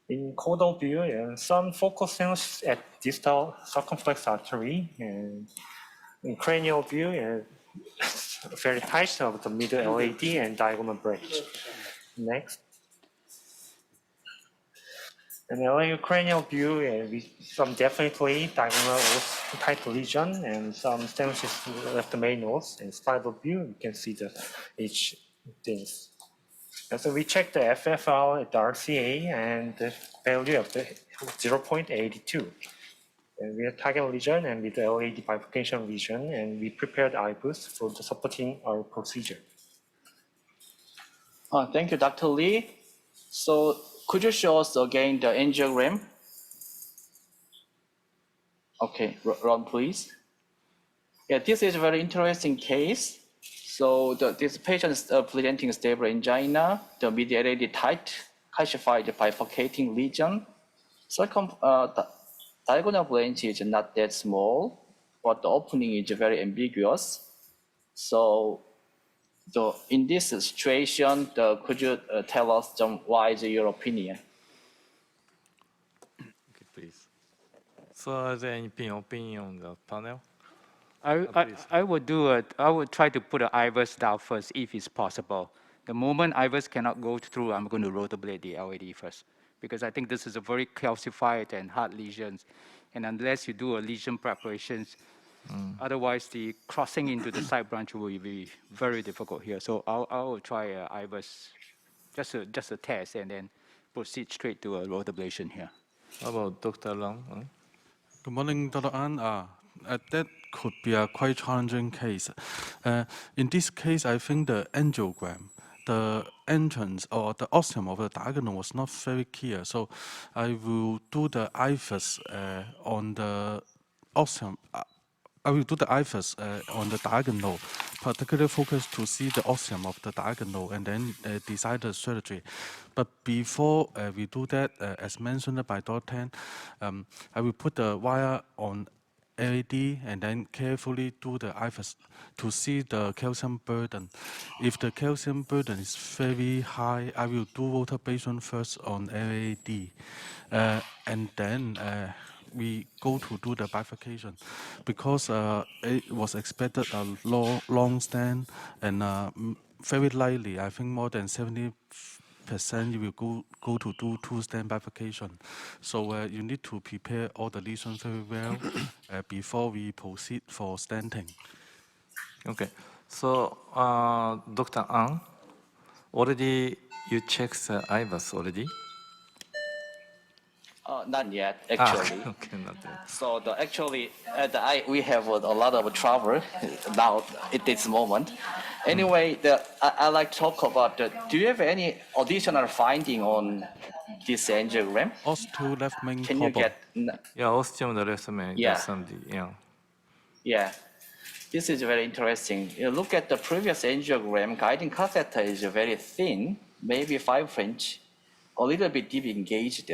In caudal view, some focal stenosis at distal circumflex artery, and in cranial view, very tight of the middle LAD and diagonal bridge. Next. And LAU cranial view, with some definitely diagonal tight lesion and some stenosis left main nose, and spiral view, you can see each things. And so we checked the FFR at the RCA and the value of the 0.82. And we had target lesion and with the LAD bifurcation lesion, and we prepared IBUS for the supporting our procedure. Thank you, Dr. Lee. So, could you show us again the angiogram? Okay, Ron, please. Yeah, this is a very interesting case. So this patient is presenting stable angina, the mid-LAD tight, calcified bifurcating lesion. The diagonal branch is not that small, but the opening is very ambiguous. So in this situation, could you tell us why is your opinion? Okay, please. So, are there any opinion on the panel? I would try to put an IVUS down first if it's possible. The moment IVUS cannot go through, I'm going to rotablate the LAD first, because I think this is a very calcified and hard lesions. And unless you do a lesion preparations, otherwise the crossing into the side branch will be very difficult here. So I will try IVUS, just a test, and then proceed straight to a rotablation here. How about Dr. Lang? Good morning, Dr. An. That could be a quite challenging case. In this case, I think the angiogram, the entrance or the ostium of the diagonal was not very clear. So I will do the IVUS on the ostium. I will do the IVUS on the diagonal, particularly focus to see the ostium of the diagonal and then decide the surgery. But before we do that, as mentioned by Dr. Tan, I will put the wire on LAD and then carefully do the IVUS to see the calcium burden. If the calcium burden is very high, I will do rotablation first on LAD. And then we go to do the bifurcation because it was expected a long stand and very likely, I think more than 70% you will go to do 2-stand bifurcation. So you need to prepare all the lesions very well before we proceed for stenting. Okay. So, Dr. Ang, already you checked the IVUS already? Not yet, Ah, actually. okay, not that. So actually, we have a lot of trouble now at this moment. Anyway, I like to talk about do you have any additional finding on this angiogram? Os2 left main Can you problem. get? Yeah, ostium the left main, Yeah. that's something, yeah. Yeah, this is very interesting. You look at the previous angiogram, guiding catheter is very thin, maybe 5 inch, a little bit deep engaged.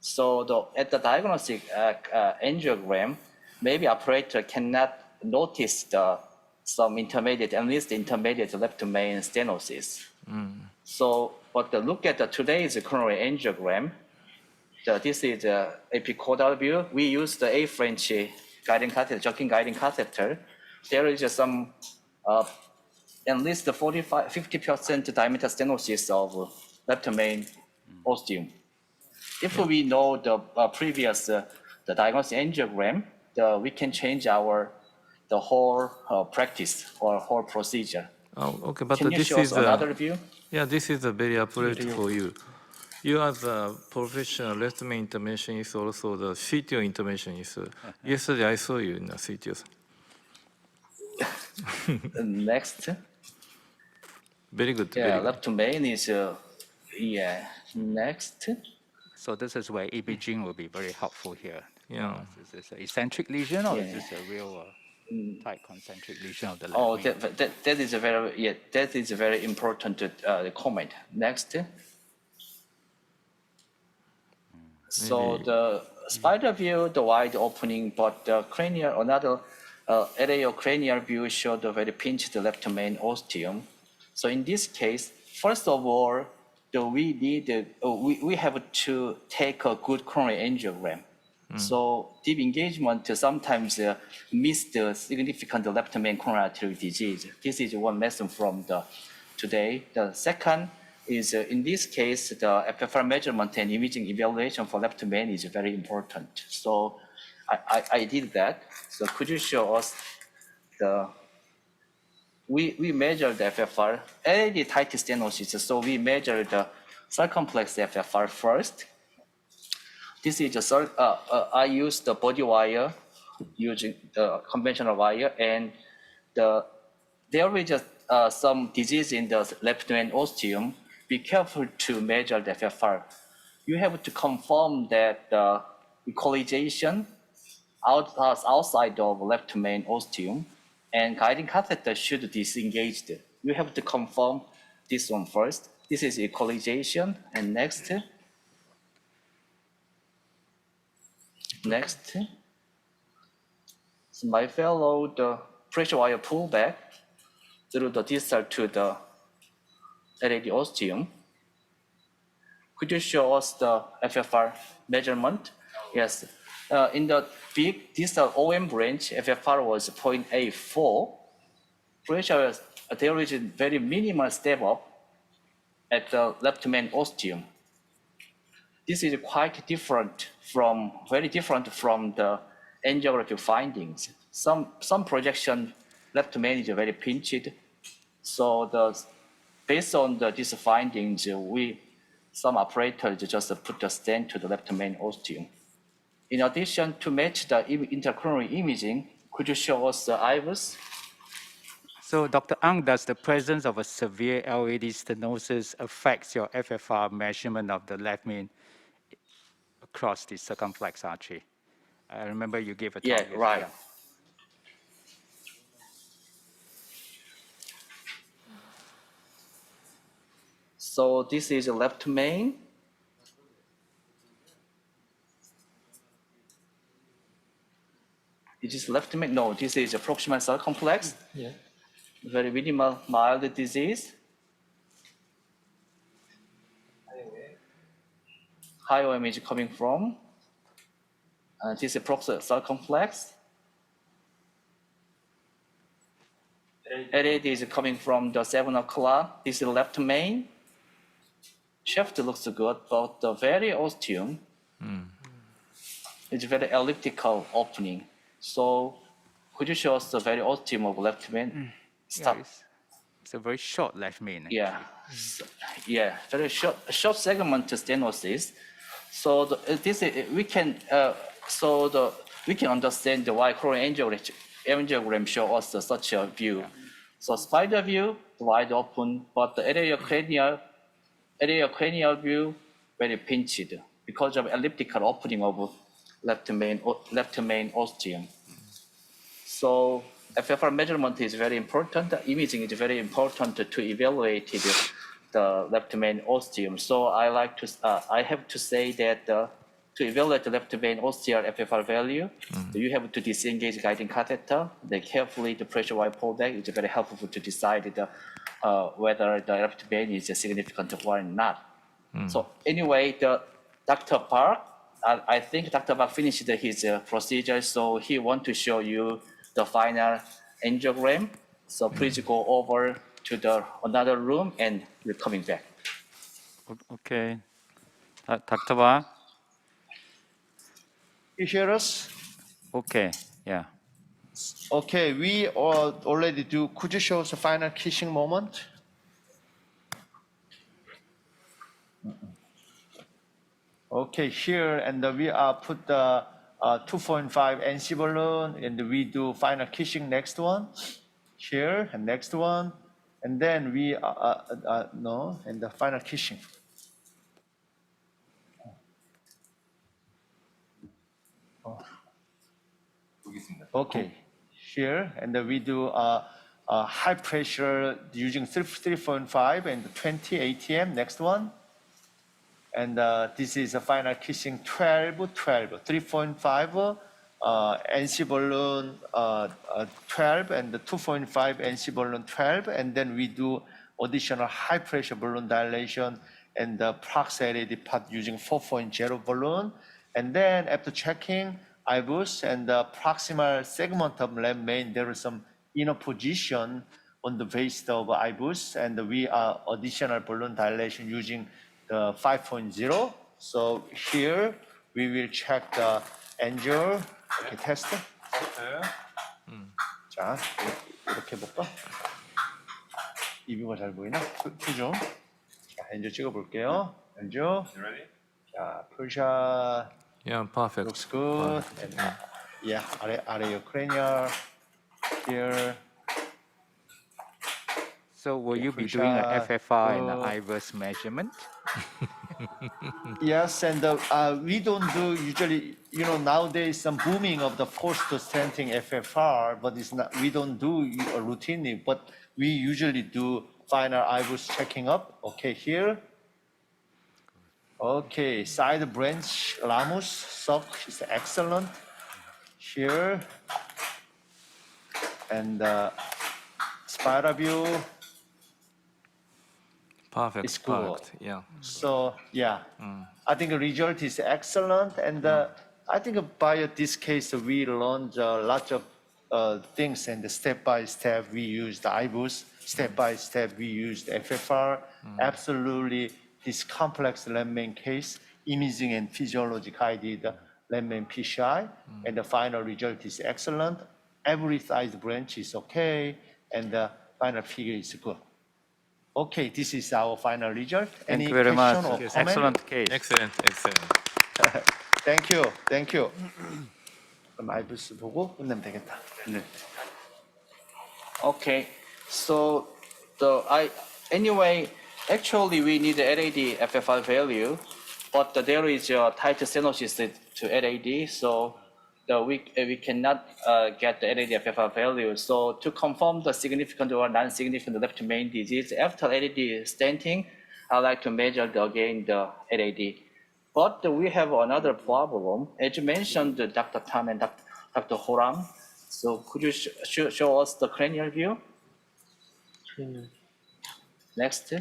So at the diagnostic angiogram, maybe operator cannot notice some intermediate, at least intermediate left main stenosis. So, but look at today's coronary angiogram. This is the epicaudal view. We use the A French guiding catheter, jockeying guiding catheter. There is some at least 50% diameter stenosis of left main ostium. If we know the previous the diagnostic angiogram, we can change the whole practice or whole procedure. Oh, okay, but Can you this show us is another view? yeah, this is a very appropriate for you. You as a professional left main interventionist, also the CTO interventionist. Yesterday I saw you in the CTO. Next. Very good. Yeah, very good. left main is yeah. Next. So this is where imaging will be very helpful here. Yeah. Is this an eccentric lesion or is Yeah. this a real tight concentric lesion of the left Oh, main? that is a very important comment. Next. So Maybe- the spider view, the wide opening, but the cranial, another area cranial view showed a very pinched left main ostium. So in this case, first of all, we have to take a good coronary angiogram. So deep engagement sometimes miss the significant left main coronary artery disease. This is one lesson from today. The second is in this case, the FFR measurement and imaging evaluation for left main is very important. So I did that. So could you show us we measure the FFR, LAD tight stenosis, so we measure the circumflex FFR first. This is I use the body wire using the conventional wire, and there is some disease in the left main ostium. Be careful to measure the FFR. You have to confirm that the equalization outside of left main ostium, and guiding catheter should disengage. You have to confirm this one first. This is equalization, and next. Next. So my fellow, the pressure wire pullback through the distal to the LAD ostium. Could you show us the FFR measurement? Yes. In the big distal OM branch, FFR was 0.84. Pressure, there is a very minimal step up at the left main ostium. This is quite different very different from the angiographic findings. Some projection left main is very pinched. So based on these findings, some operators just put the stent to the left main ostium. In addition, to match the intercoronary imaging, could you show us the IVUS? So Dr. Ang, does the presence of a severe LAD stenosis affect your FFR measurement of the left main across the circumflex artery? I remember you gave a talk. Yeah, yesterday. right. So this is the left main. Is this left main? No, this is a proximal circumflex. Yeah. Very minimal, mild disease. High OM is coming from. This is proximal circumflex. LAD is coming from the 7 o'clock. This is left main. Shaft looks good, but the very ostium is very elliptical opening. So could you show us the very ostium of left main? Stop. Yeah, it's a very short left main. Yeah, very short segment stenosis. So we can we can understand why coronary angiogram show us such a view. So spider view wide open, but the area cranial view very pinched because of elliptical opening of left main ostium. So FFR measurement is very important. The imaging is very important to evaluate the left main ostium. So I have to say that to evaluate the left main ostial FFR value, you have to disengage guiding catheter. Then carefully the pressure wide pullback is very helpful to decide whether the left main is significant or not. So anyway, Dr. Park, I think Dr. Park finished his procedure, so he want to show you the final angiogram. So please go over to another room and we're coming back. Okay. Dr. Ba? You hear us? Okay. Yeah. Okay, we already do. Could you show us the final kissing moment? Okay, here and we put the 2.5 NC balloon and we do final kissing next one. Here and next one. And then we, no, and the final kissing. Okay, here and we do high pressure using 3.5 and 20 ATM. Next one. And this is a final kissing 3.5 NC balloon 12 and the 2.5 NC balloon 12. And then we do additional high pressure balloon dilation and the proximity part using 4.0 balloon. And then after checking IBUS and the proximal segment of left main, there is some inner position on the base of IBUS, and we are additional balloon dilation using the 5.0. So here we will check the angio. Okay, test. 자, 이렇게 볼까? 이뷰가 잘 보이나? 좀. 자, 엔조 찍어볼게요. 엔조. 자, 풀샷. Yeah, perfect. Looks good. And, yeah, 아래 cranial. Here. So will you be Push doing a up, FFR and up. an IVUS measurement? Yes, and we don't do usually, nowadays some booming of the post-stenting FFR, but it's not, we don't do routinely, but we usually do final IBUS checking up. Okay, here. Okay, side branch, Lamus, sock is excellent. Here. And spiral view. Perfect. It's good. Perfect. Yeah. So yeah, I think the result is excellent, and I think by this case we learned a lot of things, and step by step we used IBUS, step by step we used FFR. Absolutely, this complex left main case, imaging and physiology guided left main PCI, and the final result is excellent. Every size branch is okay, and the final figure is good. Okay, this is our final result. Thank Any you very much. question or comment? Excellent case. Excellent. Excellent. Thank you. Thank you. 그럼 아이브스 보고 끝내면 되겠다. 네. Okay, so anyway, actually we need the LAD FFR value, but there is a tight stenosis to LAD, so we cannot get the LAD FFR value. So to confirm the significant or non-significant left main disease after LAD stenting, I'd like to measure again the LAD. But we have another problem. As you mentioned, Dr. Tam and Dr. Horang. So could you show us the cranial view? Next.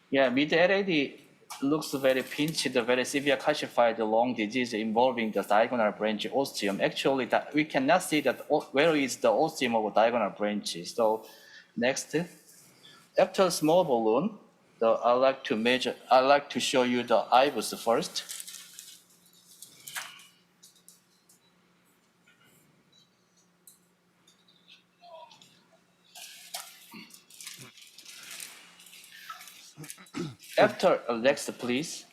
Yeah, mid-LAD looks very pinched, very severe calcified lung disease involving the diagonal branch ostium. Actually, we cannot see that where is the ostium of diagonal branch. So next, after small balloon, I like to show you the IBUS first. After, next, please.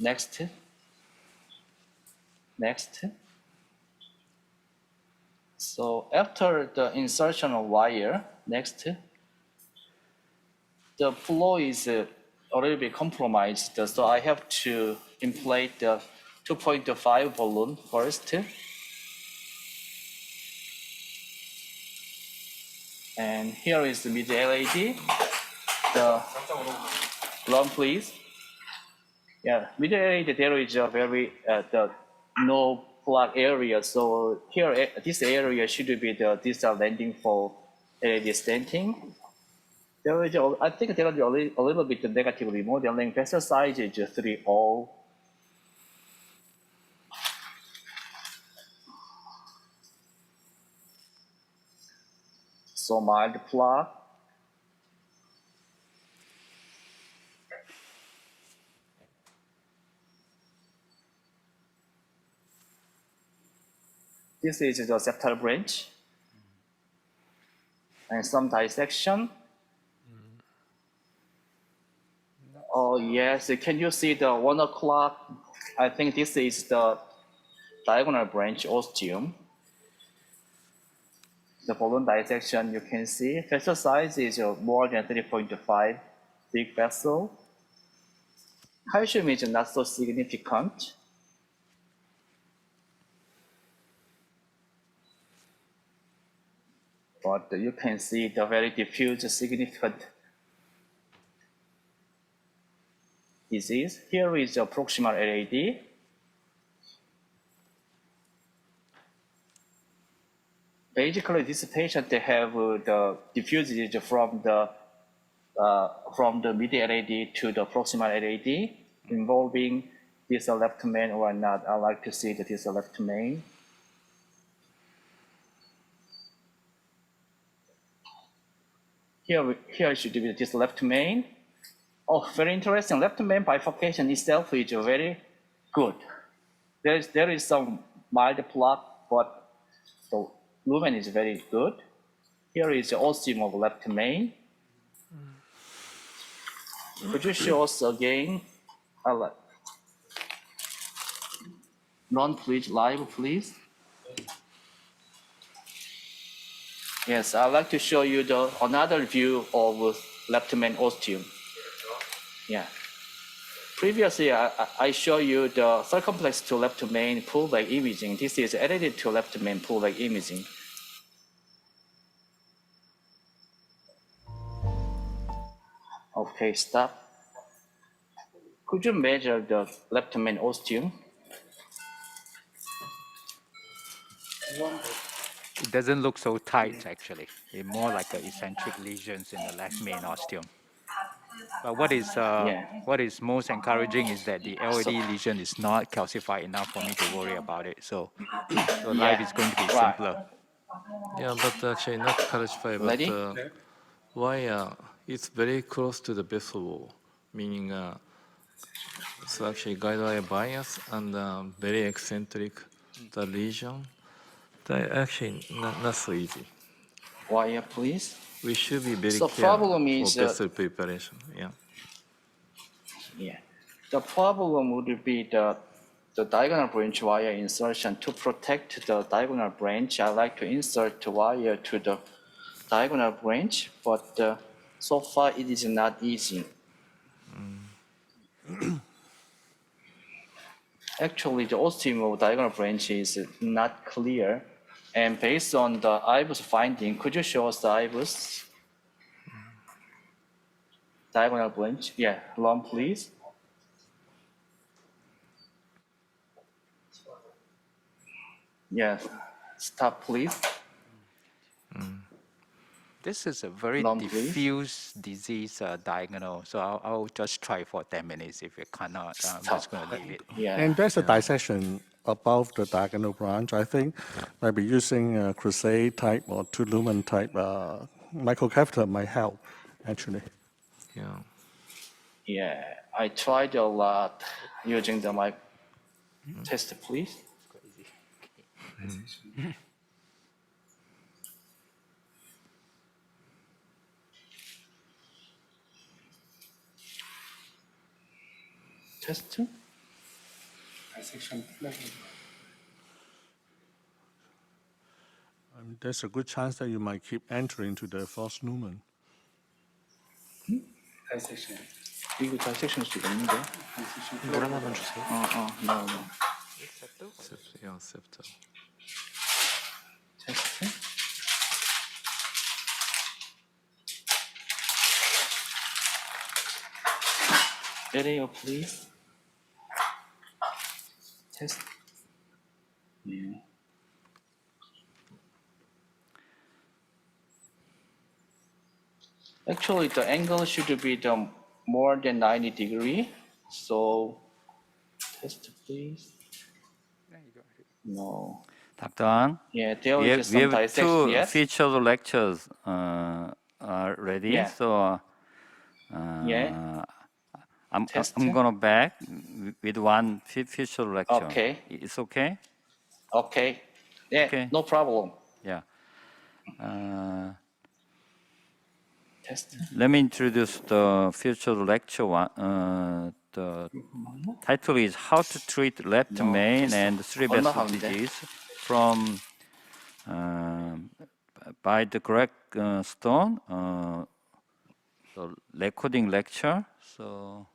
Next. Next. So after the insertion of wire, next, the flow is a little bit compromised. So I have to inflate the 2.5 balloon first. And here is the mid LED. The run, please. Yeah, mid LED, there is a very the no plug area. So here, this area should be the this landing for LED standing. There is, I think there is a little bit negative remodeling. Vessel size is 3.0. So mild plug. This is the septal branch. And some dissection. Oh yes, can you see the 1 o'clock? I think this is the diagonal branch ostium. The balloon dissection you can see. Vessel size is more than 3.5 big vessel. Calcium is not so significant. But you can see the very diffuse significant disease. Here is the proximal LED. Basically, this patient they have the diffuses from the mid LED to the proximal LED, involving this left main or not. I like to see that this left main. Here should be this left main. Oh, very interesting. Left main bifurcation itself is very good. There is some mild plug, but the lumen is very good. Here is the ostium of left main. Could you show us again? Run, please, live, please. Yes, I'd like to show you another view of left main ostium. Yeah. Previously, I showed you the circumflex to left main pull back imaging. This is edited to left main pull back imaging. Okay, stop. Could you measure the left main ostium? It doesn't look so tight, actually. It's more like eccentric lesions in the left main ostium. But what is most encouraging is that the LED lesion is not calcified enough for me to worry about it. So life is going to be simpler. Yeah, but actually not calcified, but Ready? why it's very close to the vessel wall, meaning so actually guide wire bias and very eccentric the lesion. That actually not so easy. Wire, please. We should be very So careful problem for is, vessel preparation. Yeah. Yeah. The problem would be the diagonal branch wire insertion. To protect the diagonal branch, I like to insert the wire to the diagonal branch, but so far it is not easy. Actually, the ostium of diagonal branch is not clear. And based on the IBUS finding, could you show us the IBUS? Diagonal branch, yeah, run please. Yeah, stop please. This is a very Long, please. diffuse disease diagonal. So I'll just try for 10 minutes. If you cannot, I'm just going to leave it. Yeah. And there's a dissection above the diagonal branch. I think maybe using a crusade type or two lumen type microcatheter might help, actually. Yeah. Yeah, I tried a lot using the mic. Test, please. Test. There's a good chance that you might keep entering to the false lumen. 이거 dissection 수가 있는데. 물 하나만 주세요. No. Yeah, septal. Test. Area, please. Test. Yeah. Actually, the angle should be the more than 90 degree. So, test, please. No. Dr. An, Yeah, there we is have, we some have dissection. two Yes. featured lectures are ready. Yeah. So Yeah. I'm Test. gonna back with one future lecture. Okay. It's okay? Okay. Yeah. Okay. No problem. Yeah. Test. Let me introduce the future lecture one. The title is How to Treat Left Main and Three Vessel 하는데? Disease from by the Greg Stone, the recording lecture. So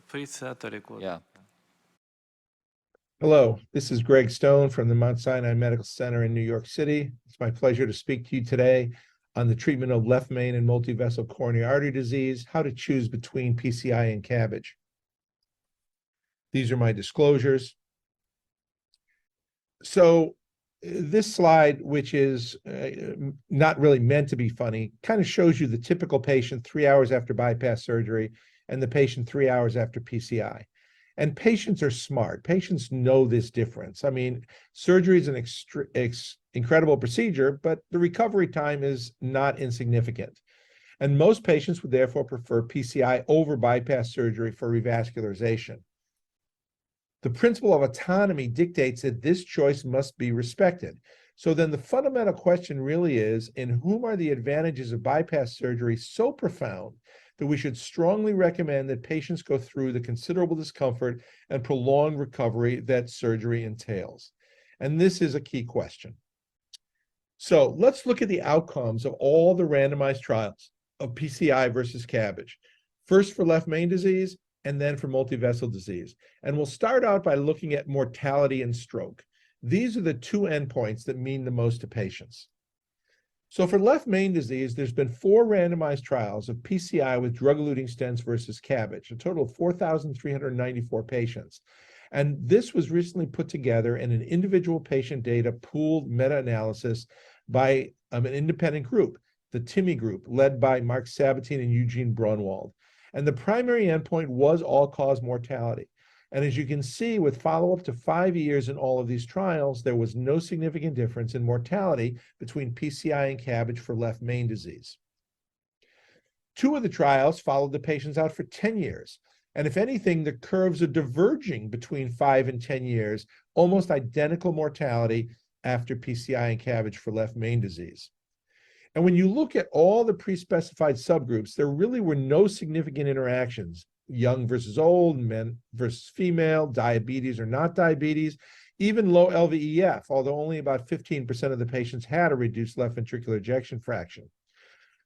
Please start the record. yeah. Hello, this is Greg Stone from the Mount Sinai Medical Center in New York City. It's my pleasure to speak to you today on the treatment of left main and multivessel coronary artery disease, how to choose between PCI and CABG. These are my disclosures. So this slide, which is not really meant to be funny, kind of shows you the typical patient 3 hours after bypass surgery and the patient 3 hours after PCI. And patients are smart. Patients know this difference. I mean, surgery is an incredible procedure, but the recovery time is not insignificant. And most patients would therefore prefer PCI over bypass surgery for revascularization. The principle of autonomy dictates that this choice must be respected. So then the fundamental question really is, in whom are the advantages of bypass surgery so profound that we should strongly recommend that patients go through the considerable discomfort and prolonged recovery that surgery entails? And this is a key question. So let's look at the outcomes of all the randomized trials of PCI versus CABG. First for left main disease, and then for multivessel disease. And we'll start out by looking at mortality and stroke. These are the two endpoints that mean the most to patients. So for left main disease, there's been 4 randomized trials of PCI with drug-eluting stents versus CABG, a total of 4,394 patients. And this was recently put together in an individual patient data pooled meta-analysis by an independent group, the TIMI group, led by Mark Sabatine and Eugene Braunwald. And the primary endpoint was all-cause mortality. And as you can see, with follow-up to 5 years in all of these trials, there was no significant difference in mortality between PCI and CABG for left main disease. 2 of the trials followed the patients out for 10 years. And if anything, the curves are diverging between 5 and 10 years, almost identical mortality after PCI and CABG for left main disease. And when you look at all the pre-specified subgroups, there really were no significant interactions, young versus old, men versus female, diabetes or not diabetes, even low LVEF, although only about 15% of the patients had a reduced left ventricular ejection fraction.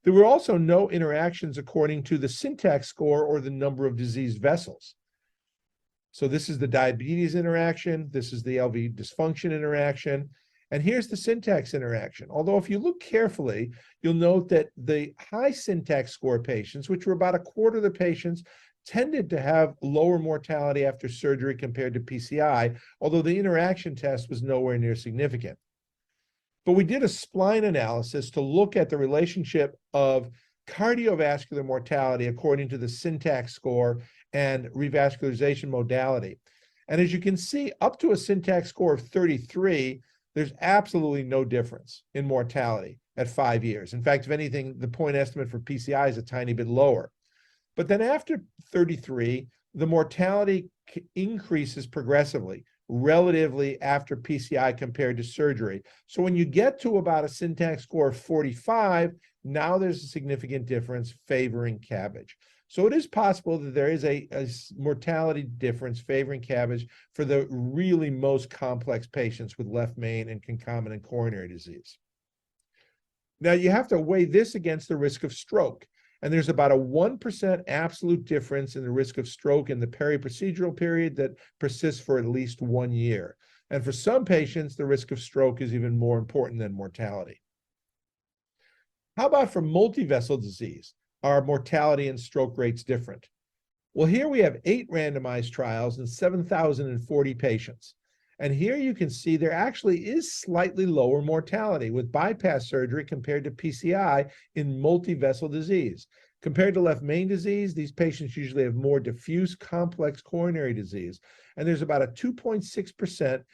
There were also no interactions according to the syntax score or the number of diseased vessels. So this is the diabetes interaction, this is the LV dysfunction interaction, and here's the syntax interaction. Although if you look carefully, you'll note that the high syntax score patients, which were about a quarter of the patients, tended to have lower mortality after surgery compared to PCI, although the interaction test was nowhere near significant. But we did a spline analysis to look at the relationship of cardiovascular mortality according to the syntax score and revascularization modality. And as you can see, up to a syntax score of 33, there's absolutely no difference in mortality at 5 years. In fact, if anything, the point estimate for PCI is a tiny bit lower. But then after 33, the mortality increases progressively, relatively after PCI compared to surgery. So when you get to about a syntax score of 45, now there's a significant difference favoring CABG. So it is possible that there is a mortality difference favoring CABG for the really most complex patients with left main and concomitant coronary disease. Now, you have to weigh this against the risk of stroke. And there's about a 1% absolute difference in the risk of stroke in the peri-procedural period that persists for at least 1 year. And for some patients, the risk of stroke is even more important than mortality. How about for multivessel disease? Are mortality and stroke rates different? Well, here we have 8 randomized trials and 7,040 patients. And here you can see there actually is slightly lower mortality with bypass surgery compared to PCI in multivessel disease. Compared to left main disease, these patients usually have more diffuse complex coronary disease. And there's about a 2.6%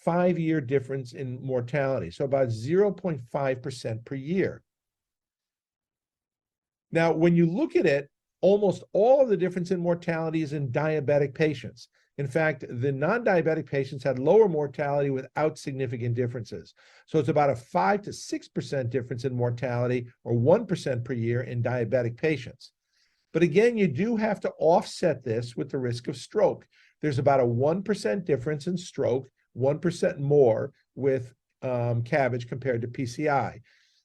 5-year difference in mortality, so about 0.5% per year. Now, when you look at it, almost all of the difference in mortality is in diabetic patients. In fact, the non-diabetic patients had lower mortality without significant differences. So it's about a 5 to 6% difference in mortality, or 1% per year in diabetic patients. But again, you do have to offset this with the risk of stroke. There's about a 1% difference in stroke, 1% more with CABG compared to PCI.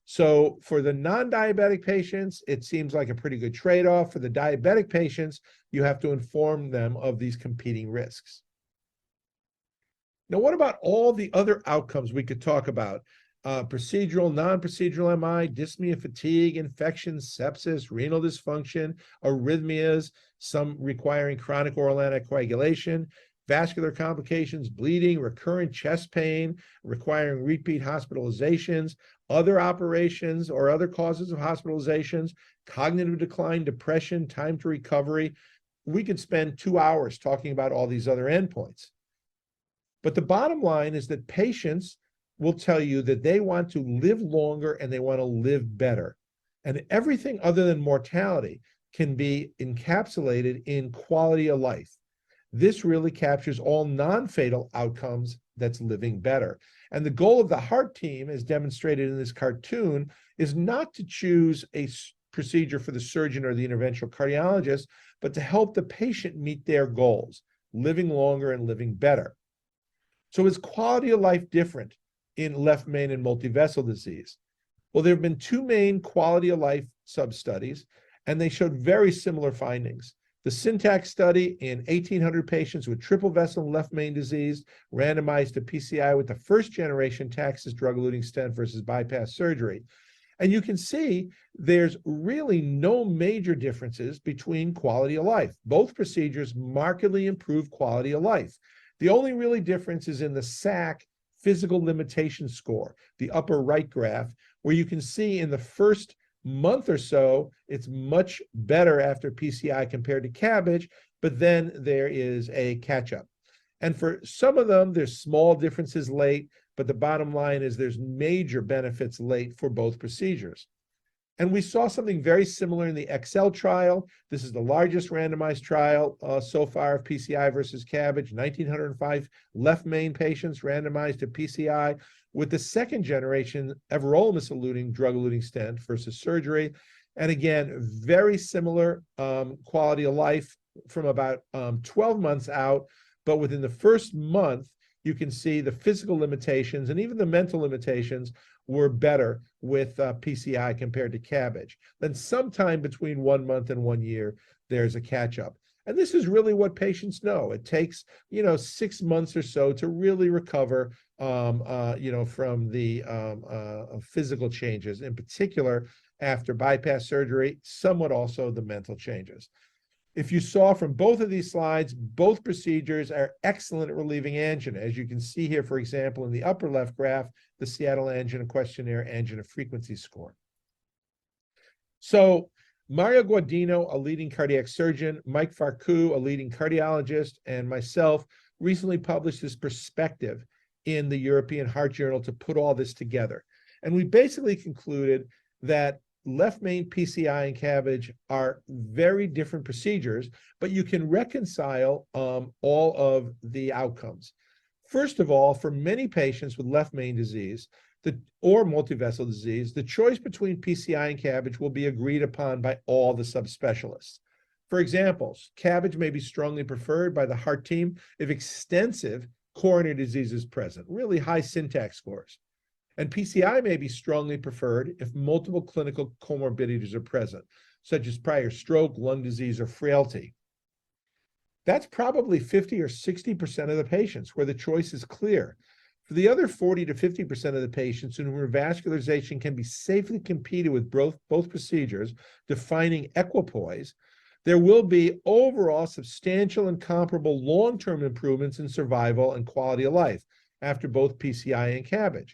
So for the non-diabetic patients, it seems like a pretty good trade-off. For the diabetic patients, you have to inform them of these competing risks. Now, what about all the other outcomes we could talk about? Procedural, non-procedural MI, dyspnea, fatigue, infections, sepsis, renal dysfunction, arrhythmias, some requiring chronic oral anticoagulation, vascular complications, bleeding, recurrent chest pain, requiring repeat hospitalizations, other operations or other causes of hospitalizations, cognitive decline, depression, time to recovery. We could spend 2 hours talking about all these other endpoints. But the bottom line is that patients will tell you that they want to live longer and they want to live better. And everything other than mortality can be encapsulated in quality of life. This really captures all non-fatal outcomes, that's living better. And the goal of the heart team, as demonstrated in this cartoon, is not to choose a procedure for the surgeon or the interventional cardiologist, but to help the patient meet their goals, living longer and living better. So is quality of life different in left main and multivessel disease? Well, there have been 2 main quality of life sub-studies, and they showed very similar findings. The Syntax study in 1,800 patients with triple vessel left main disease, randomized to PCI with the first generation Taxus drug-eluting stent versus bypass surgery. And you can see there's really no major differences between quality of life. Both procedures markedly improve quality of life. The only really difference is in the SAC physical limitation score, the upper right graph, where you can see in the first month or so, it's much better after PCI compared to CABG, but then there is a catch-up. And for some of them, there's small differences late, but the bottom line is there's major benefits late for both procedures. And we saw something very similar in the XL trial. This is the largest randomized trial so far of PCI versus CABG, 1,905 left main patients randomized to PCI with the second generation everolimus-eluting drug-eluting stent versus surgery. And again, very similar quality of life from about 12 months out, but within the first month, you can see the physical limitations and even the mental limitations were better with PCI compared to CABG. Then sometime between 1 month and 1 year, there's a catch-up. And this is really what patients know. It takes, 6 months or so to really recover, from the physical changes, in particular after bypass surgery, somewhat also the mental changes. If you saw from both of these slides, both procedures are excellent at relieving angina. As you can see here, for example, in the upper left graph, the Seattle Angina Questionnaire Angina Frequency Score. So Mario Guardino, a leading cardiac surgeon, Mike Farku, a leading cardiologist, and myself recently published this perspective in the European Heart Journal to put all this together. And we basically concluded that left main PCI and CABG are very different procedures, but you can reconcile all of the outcomes. First of all, for many patients with left main disease or multivessel disease, the choice between PCI and CABG will be agreed upon by all the subspecialists. For examples, CABG may be strongly preferred by the heart team if extensive coronary disease is present, really high syntax scores. And PCI may be strongly preferred if multiple clinical comorbidities are present, such as prior stroke, lung disease, or frailty. That's probably 50 or 60% of the patients where the choice is clear. For the other 40 to 50% of the patients in whom revascularization can be safely competed with both procedures, defining equipoise, there will be overall substantial and comparable long-term improvements in survival and quality of life after both PCI and CABG.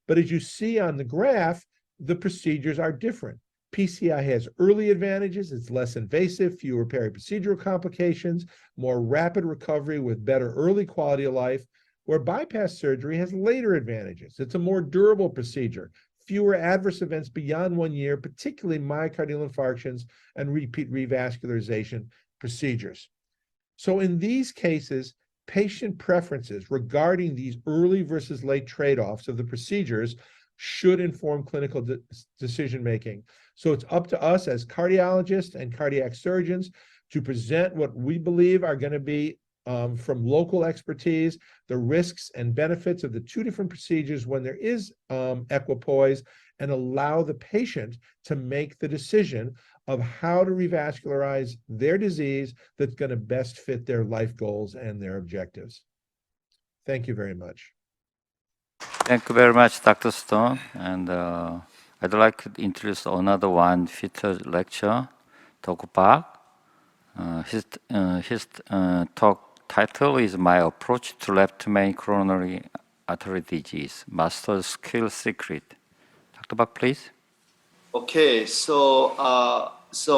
But as you see on the graph, the procedures are different. PCI has early advantages. It's less invasive, fewer peri-procedural complications, more rapid recovery with better early quality of life, where bypass surgery has later advantages. It's a more durable procedure, fewer adverse events beyond 1 year, particularly myocardial infarctions and repeat revascularization procedures. So in these cases, patient preferences regarding these early versus late trade-offs of the procedures should inform clinical decision-making. So it's up to us as cardiologists and cardiac surgeons to present what we believe are going to be from local expertise, the risks and benefits of the two different procedures when there is equipoise, and allow the patient to make the decision of how to revascularize their disease that's going to best fit their life goals and their objectives. Thank you very much. Thank you very much, Dr. Stone. And I'd like to introduce another one featured lecture, Dr. Park. His talk title is My Approach to Left Main Coronary Artery Disease, Master Skill Secret. Dr. Park, please. Okay, so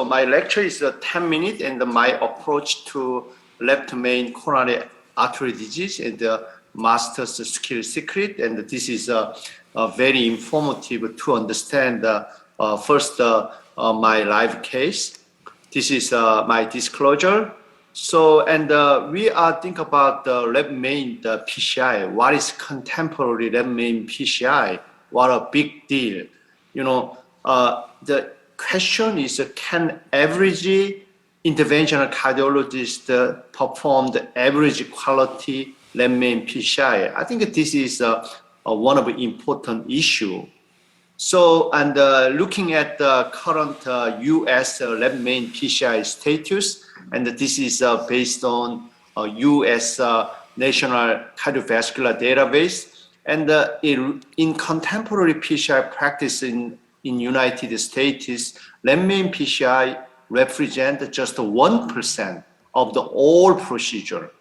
my lecture is 10 minutes, and my approach to left main coronary artery disease and the master's skill secret. And this is very informative to understand first my live case. This is my disclosure. So, and we are thinking about the left main PCI. What is contemporary left main PCI? What a big deal. You know, the question is, can average interventional cardiologist perform the average quality left main PCI? I think this is one of the important issue. So, and looking at the current US left main PCI status, and this is based on US National Cardiovascular Database, and in contemporary PCI practice in United States, left main PCI represent just 1% of the all procedure.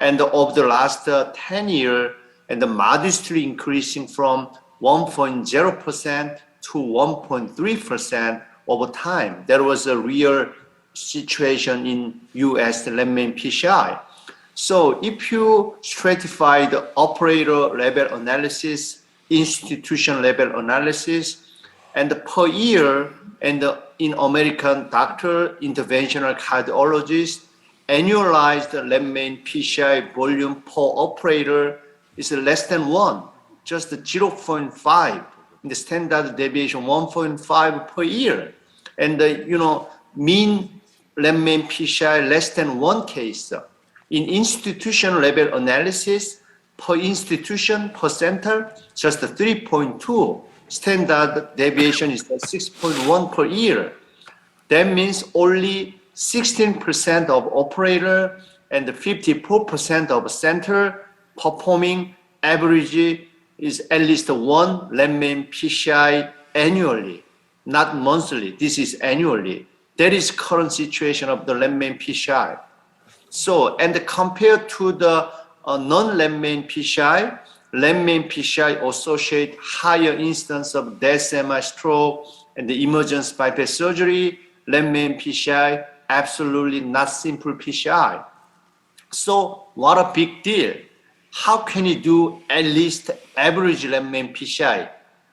And of the last 10 years, and modestly increasing from 1.0% to 1.3% over time. There was a real situation in US left main PCI. So if you stratify the operator level analysis, institution level analysis, and per year, and in American doctor, interventional cardiologist, annualized left main PCI volume per operator is less than 1, just 0.5. In the standard deviation, 1.5 per year. And you know, mean left main PCI less than 1 case. In institution level analysis, per institution, per center, just 3.2. Standard deviation is 6.1 per year. That means only 16% of operator and 54% of center performing average is at least 1 left main PCI annually, not monthly. This is annually. That is current situation of the left main PCI. So, and compared to the non-left main PCI, left main PCI associate higher instance of death, semi-stroke, and the emergency bypass surgery. Left main PCI, absolutely not simple PCI. So, what a big deal. How can you do at least average left main PCI?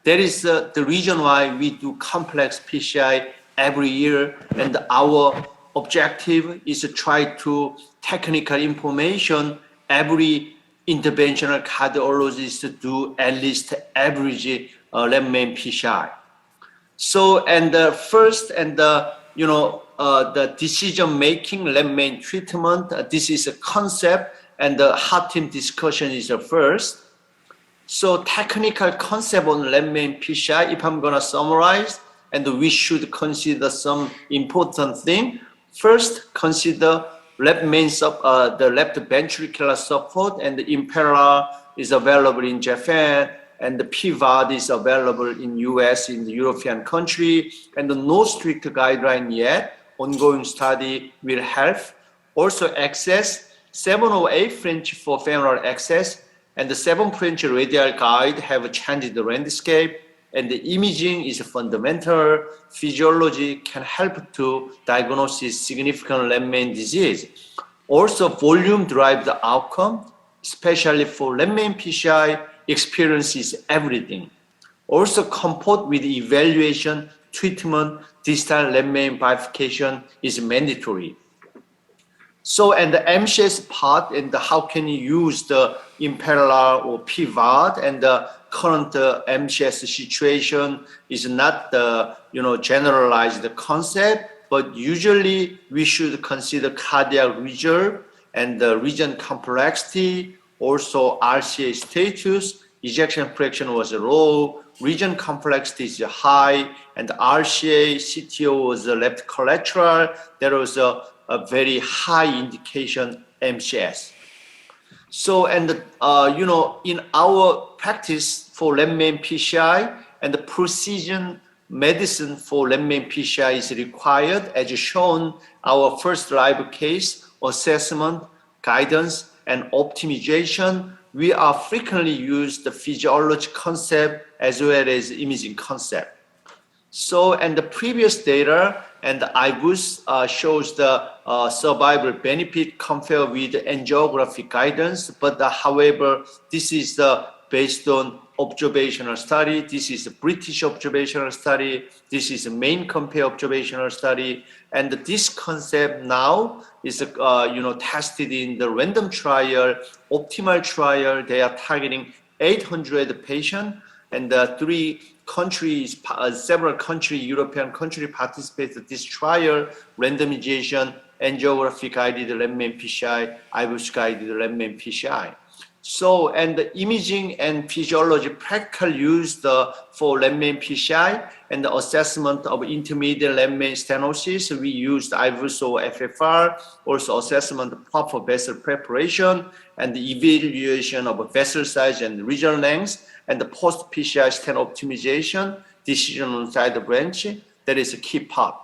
That is the reason why we do complex PCI every year, and our objective is to try to technical information every interventional cardiologist to do at least average left main PCI. So, and first, and the decision-making left main treatment. This is a concept, and the hot team discussion is the first. So technical concept on left main PCI, if I'm gonna summarize, and we should consider some important thing. First, consider left main the left ventricular support, and the Impera is available in Japan, and the PVAD is available in US, in the European country, and no strict guideline yet. Ongoing study will help. Also access 708 French for femoral access, and the 7 French radial guide have changed the landscape, and the imaging is fundamental. Physiology can help to diagnose significant left main disease. Also, volume drives the outcome, especially for left main PCI, experience is everything. Also, comfort with evaluation, treatment, distal left main bifurcation is mandatory. So, and the MCS part, and how can you use the in parallel or PVAD, and the current MCS situation is not the generalized concept, but usually we should consider cardiac reserve and the region complexity, also RCA status, ejection fraction was low, region complexity is high, and RCA CTO was left collateral. There was a very high indication MCS. So, and in our practice for left main PCI, and the precision medicine for left main PCI is required, as shown our first live case, assessment, guidance, and optimization. We are frequently use the physiology concept as well as imaging concept. So, and the previous data and the IBUS shows the survival benefit compared with the angiographic guidance, but however, this is based on observational study. This is a British observational study. This is a main compare observational study, and this concept now is tested in the random trial, optimal trial. They are targeting 800 patients, and 3 countries, several countries, European countries participate in this trial, randomization, angiographic guided left main PCI, IBUS guided left main PCI. So, and the imaging and physiology practical used for left main PCI and the assessment of intermediate left main stenosis, we used IBUS or FFR, also assessment of proper vessel preparation and the evaluation of vessel size and regional length, and the post-PCI stent optimization, decision on side branch, that is a key part.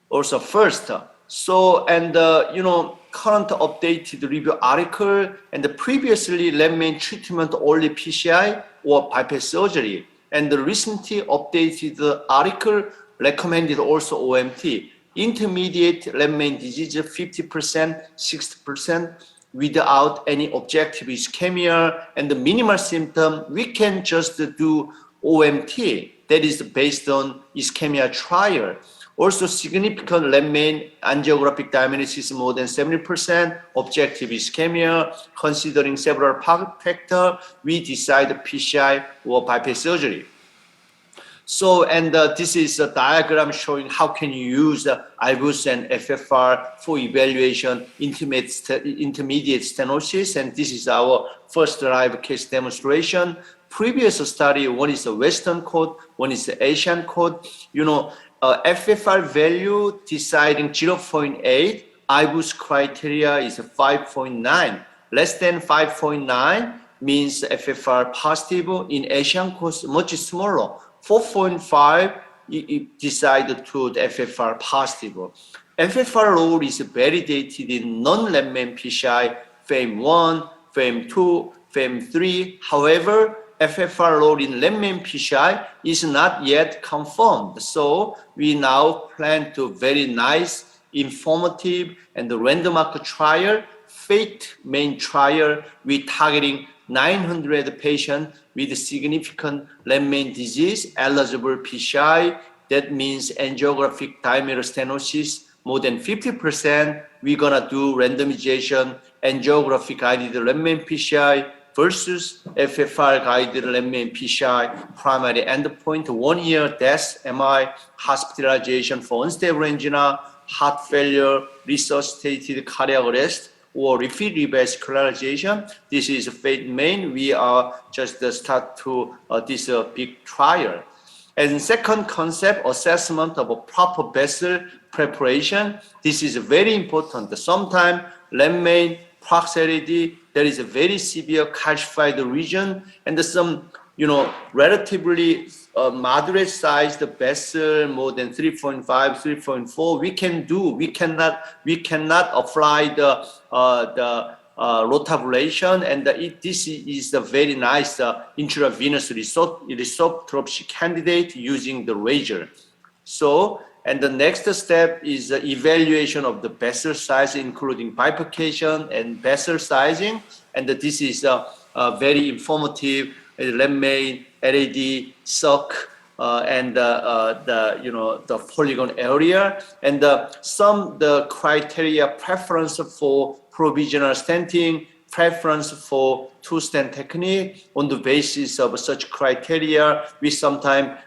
Also first, so, and current updated review article, and the previously left main treatment only PCI or bypass surgery, and the recently updated article recommended also OMT. Intermediate left main disease 50%, 60%, without any objective ischemia and the minimal symptom, we can just do OMT. That is based on ischemia trial. Also significant left main angiographic diagnosis more than 70%, objective ischemia, considering several factors, we decide PCI or bypass surgery. So, and this is a diagram showing how can you use IBUS and FFR for evaluation intermediate stenosis, and this is our first live case demonstration. Previous study, one is the Western code, one is the Asian code. FFR value deciding 0.8, IBUS criteria is 5.9. Less than 5.9 means FFR positive. In Asian code, much smaller. 4.5, it decided to the FFR positive. FFR load is validated in non-left main PCI, FAME1, FAME2, FAME3. However, FFR load in left main PCI is not yet confirmed. So we now plan to very nice, informative, and the landmark trial, FATE main trial, we targeting 900 patients with significant left main disease, eligible PCI. That means angiographic diameter stenosis more than 50%. We're gonna do randomization, angiographic guided left main PCI, versus FFR guided left-main PCI primary endpoint, 1 year death, MI, hospitalization for unstable angina, heart failure, resuscitated cardiac arrest, or repeat revascularization. This is phase main. We are just start to this big trial. And second concept, assessment of a proper vessel preparation. This is very important. Sometimes left-main proximity, there is a very severe calcified region, and some, relatively moderate sized vessel, more than 3.5, 3.4. We cannot apply the rotabulation, and this is a very nice intravenous resorption candidate using the razor. So, and the next step is the evaluation of the vessel size, including bifurcation and vessel sizing. And this is very informative. Left-main, LAD, suck, and the polygon area, and the criteria preference for provisional stenting, preference for two-stent technique. On the basis of such criteria, we sometimes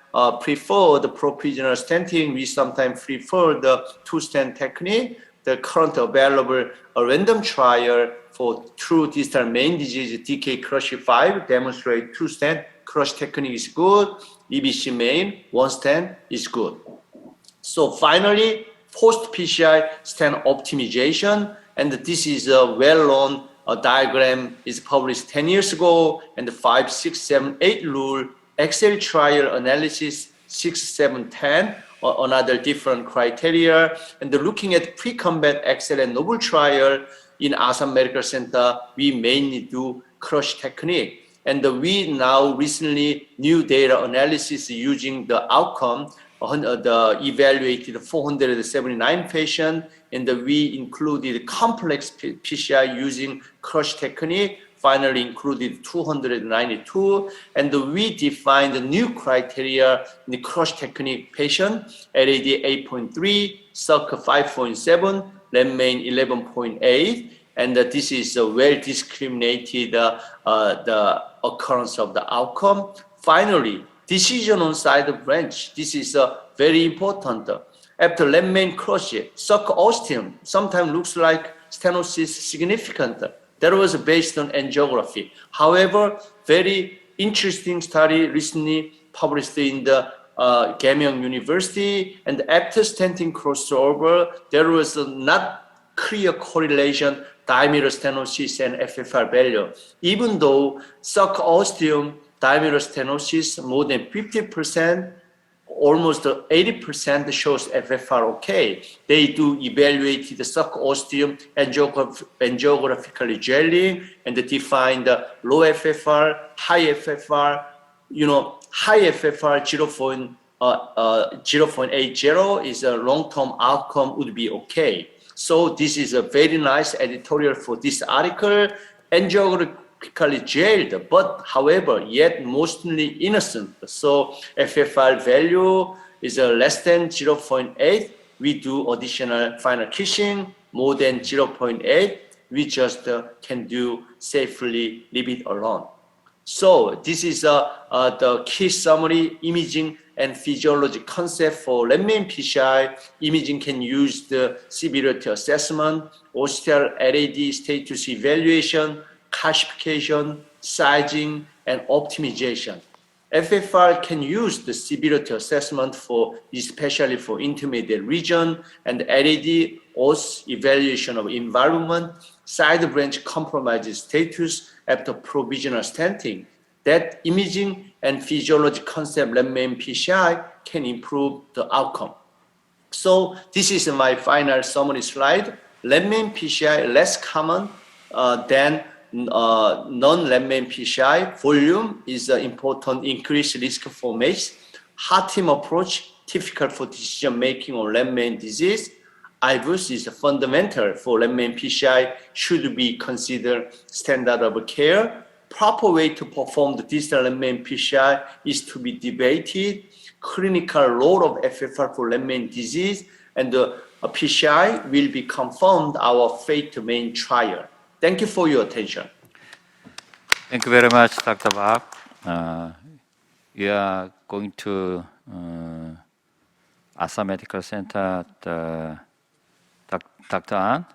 prefer the provisional stenting. We sometimes prefer the two-stent technique. The current available random trial for true distal main disease DK crush 5 demonstrate two-stent crush technique is good. EBC main, one stent is good. So finally, post-PCI stent optimization, and this is a well-known diagram, is published 10 years ago, and the 5, 6, 7, 8 rule, Excel trial analysis 6, 7, 10, another different criteria, and looking at pre-combat Excel and Noble trial in Asan Medical Center, we mainly do crush technique. And we now recently new data analysis using the outcome, the evaluated 479 patients, and we included complex PCI using crush technique, finally included 292, and we defined a new criteria in the crush technique patient, LAD 8.3, SUC 5.7, left-main 11.8, and this is a well-discriminated the occurrence of the outcome. Finally, decision on side branch. This is very important. After left-main crush, SUC ostium sometimes looks like stenosis significant. That was based on angiography. However, very interesting study recently published in the Gamyang University, and after stenting crossover, there was not clear correlation diameter stenosis and FFR value. Even though SUC ostium diameter stenosis more than 50%, almost 80% shows FFR okay. They do evaluate the SUC ostium angiographically gelling and define the low FFR, high FFR. High FFR 0.80 is a long-term outcome would be okay. So this is a very nice editorial for this article. Angiographically gelled, but however, yet mostly innocent. So FFR value is less than 0.8. We do additional final kissing. More than 0.8, we just can do safely leave it alone. So this is the key summary, imaging and physiology concept for left-main PCI. Imaging can use the severity assessment, ostial LAD status evaluation, calcification, sizing, and optimization. FFR can use the severity assessment for, especially for intermediate region, and LAD OS evaluation of environment, side branch compromises status after provisional stenting. That imaging and physiology concept left-main PCI can improve the outcome. So this is my final summary slide. Left-main PCI less common than non-left-main PCI. Volume is an important increased risk for MACE. Heart team approach, difficult for decision making on left-main disease. IVUS is fundamental for left-main PCI, should be considered standard of care. Proper way to perform the distal left-main PCI is to be debated. Clinical role of FFR for left-main disease and the PCI will be confirmed our phase main trial. Thank you for your attention. Thank you very much, Dr. Bach. We are going to Asan Medical Center, Dr. An.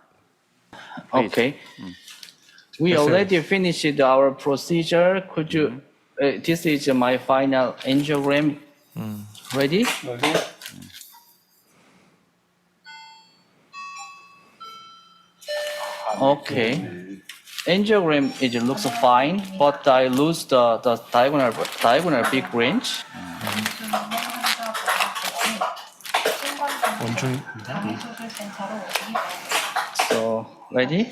Please. Okay. We already finished our procedure. Could you, this is my final angiogram. Ready? Okay. Angiogram looks fine, but I lose the diagonal big range. So, ready?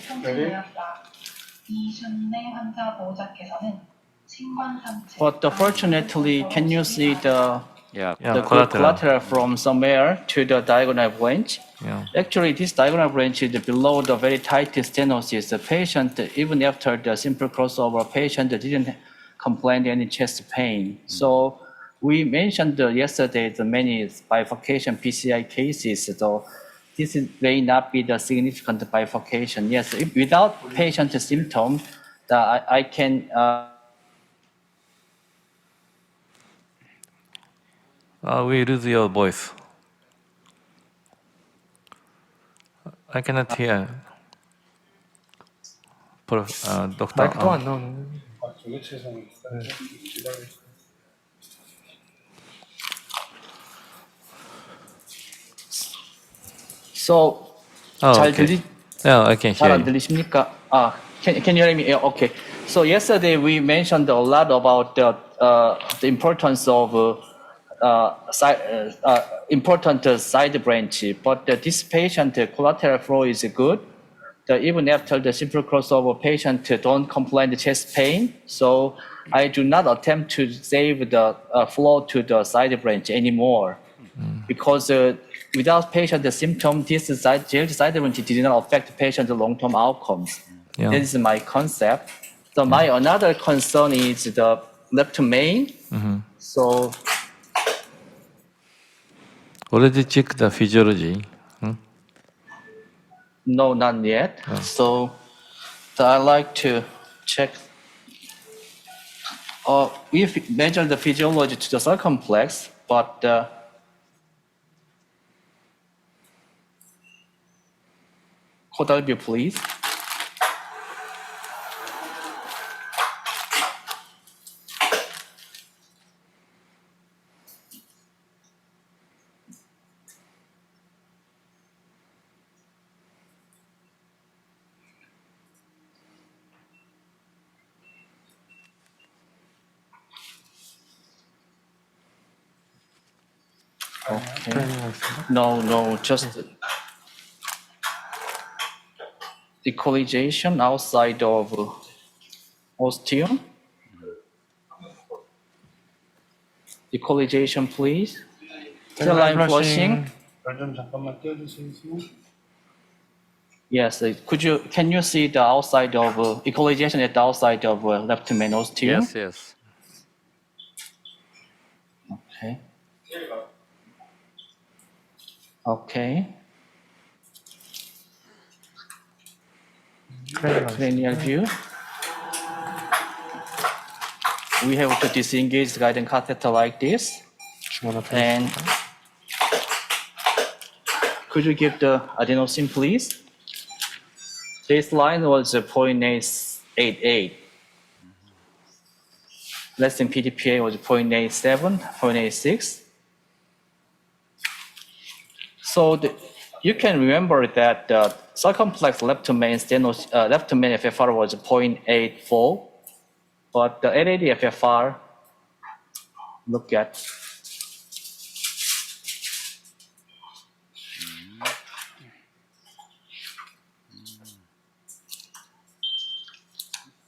But fortunately, can you see the good collateral from somewhere to the diagonal branch? Yeah. Actually, this diagonal branch is below the very tight stenosis. The patient, even after the simple crossover, patient didn't complain any chest pain. So we mentioned yesterday the many bifurcation PCI cases. So this may not be the significant bifurcation. Yes, without patient symptom, I can. We lose your voice. I cannot hear. Doctor. So 잘 들리? Yeah, I can hear 잘 안 you. 들리십니까? Can you hear me? Yeah, okay. So yesterday we mentioned a lot about the importance of important side branch, but this patient collateral flow is good. Even after the simple crossover, patient don't complain the chest pain. So I do not attempt to save the flow to the side branch anymore, because without patient the symptom, this side branch did not affect patient long-term outcomes. Yeah. This is my concept. So my another concern is the left main. So Already check the physiology. no, not yet. So I like to check. We measure the physiology to the circumflex, but codal view, please. Okay. No, just equalization outside of ostium. Equalization, please. Cell line flushing. Yes, can you see the outside of equalization at the outside of left main ostium? Yes, yes. Okay. Okay. Cranial view. We have to disengage the guidance catheter like this. And could you give the adenosine, please? Baseline was 0.888. Less than PDPA was 0.87, 0.86. So you can remember that the circumflex left main FFR was 0.84, but the LAD FFR, look at.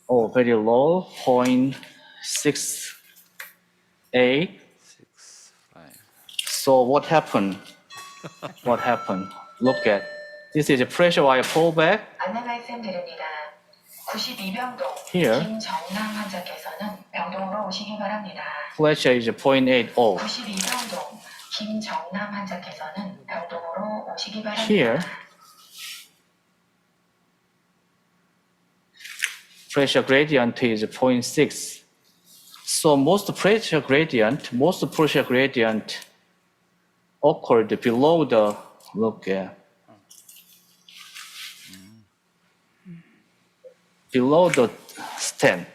Oh, very low, 0.68. So what happened? What happened? Look at, this is a pressure wire pullback. 안내 말씀드립니다. 92병동 Here. 김정남 환자께서는 병동으로 오시기 바랍니다. Pressure is 0.80. 92병동 김정남 환자께서는 병동으로 오시기 바랍니다. Here. pressure gradient is 0.6. So most pressure gradient occurred below the, below the stent.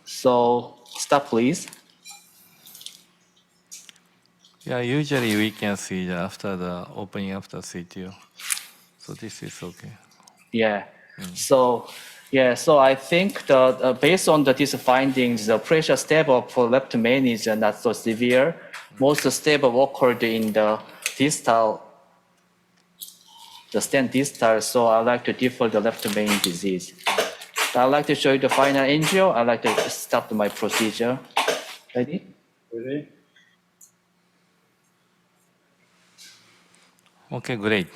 So stop, please. Yeah, usually we can see after the opening of the CTO. So this is okay. Yeah. So I think that based on these findings, the pressure step up for left main is not so severe. Most step up occurred in the distal, the stent distal. So I like to defer the left main disease. I'd like to show you the final angio. I'd like to start my procedure. Ready? Ready? Okay, great.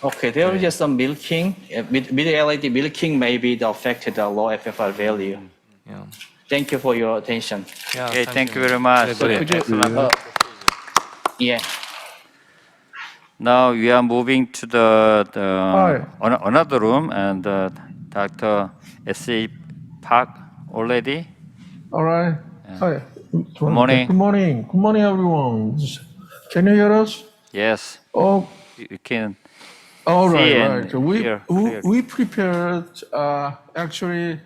Okay, there is some milking. Mid-LED milking may be the affected low FFR value. Yeah. Thank you for your attention. Yeah, Okay, thank you very much. So could you, Excellent. yeah. Now we are moving to the another room, and Dr. S.A. Park already. All right. Hi. Good morning. Good morning. Good morning, everyone. Can you hear us? Yes, Oh, you can all see right, and right. hear clearly. We prepared actually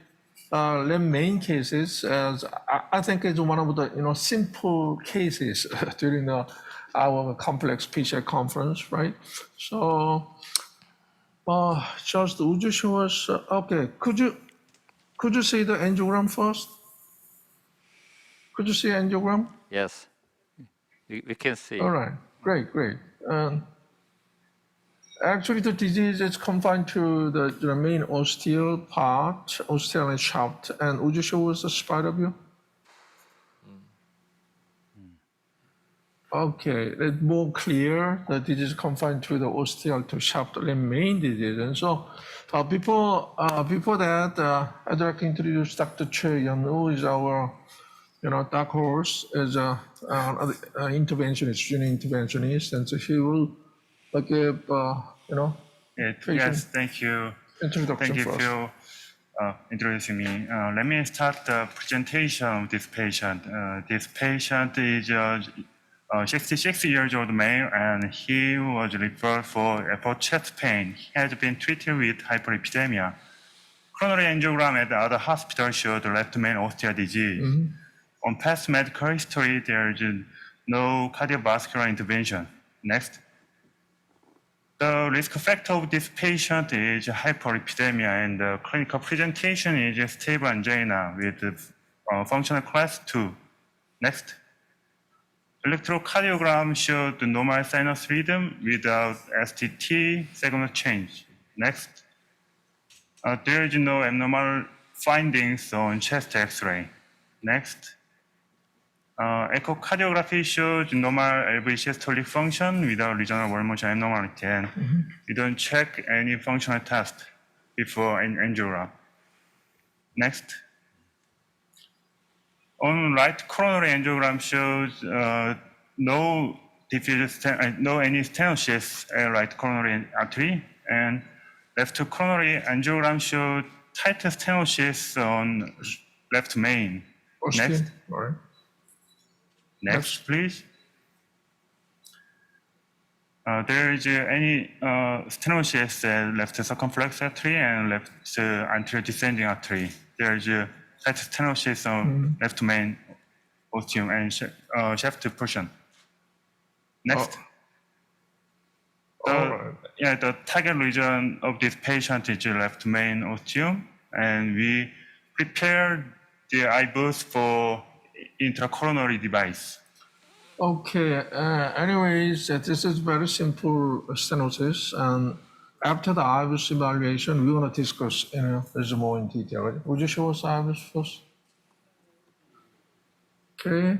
the main cases as I think it's one of the simple cases during our complex PCI conference, right? So just would you show us? Okay, could you see the angiogram first? Could you see angiogram? Yes, we can see. All right, great. Actually, the disease is confined to the main ostial part, ostial and shaft. And would you show us the spider view? Okay, it's more clear that it is confined to the ostial to shaft main disease. And so, before that, I'd like to introduce Dr. Choi Yun, who is our dark horse as a interventionist, junior interventionist, and so he will give Yes, thank you. introduction Thank you first. for introducing me. Let me start the presentation of this patient. This patient is 66 years old male, and he was referred for chest pain. He has been treated with hyperlipidemia. Coronary angiogram at the other hospital showed left main ostial disease. On past medical history, there is no cardiovascular intervention. Next. The risk factor of this patient is hyperlipidemia, and the clinical presentation is stable angina with functional class 2. Next. Electrocardiogram showed normal sinus rhythm without STT signal change. Next. There is no abnormal findings on chest X-ray. Next. Echocardiography shows normal LV systolic function without regional wall motion abnormality, and we don't check any functional test before angiogram. Next. On right coronary angiogram shows no diffuse, no any stenosis at right coronary artery, and left coronary angiogram shows tight stenosis on left main. Next. Right. Next, please. There is any stenosis at left circumflex artery and left anterior descending artery. There is a tight stenosis on left main ostium and shaft portion. Next. The target region of this patient is left main ostium, and we prepared the IBUS for intracoronary device. Okay, anyways, this is very simple stenosis, and after the IBUS evaluation, we want to discuss this more in detail. Right? Would you show us IBUS first? Okay.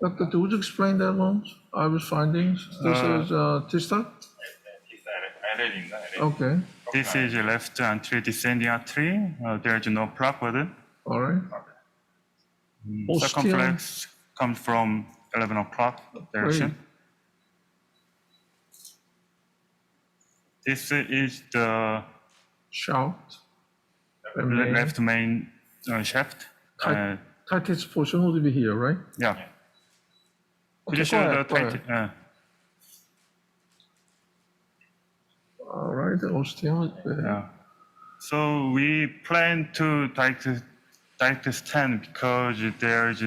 Doctor, would you explain that one? IBUS findings. This is distal. Okay. This is left anterior descending artery. There is no plaque burden. All right. Circumflex comes from 11 o'clock direction. Great. This is the shaft. The main left main shaft. tightest portion would be here, right? Yeah. Could you Okay, show go the ahead, go tight? ahead. All right, the ostium. Yeah. So we plan to direct stand because there's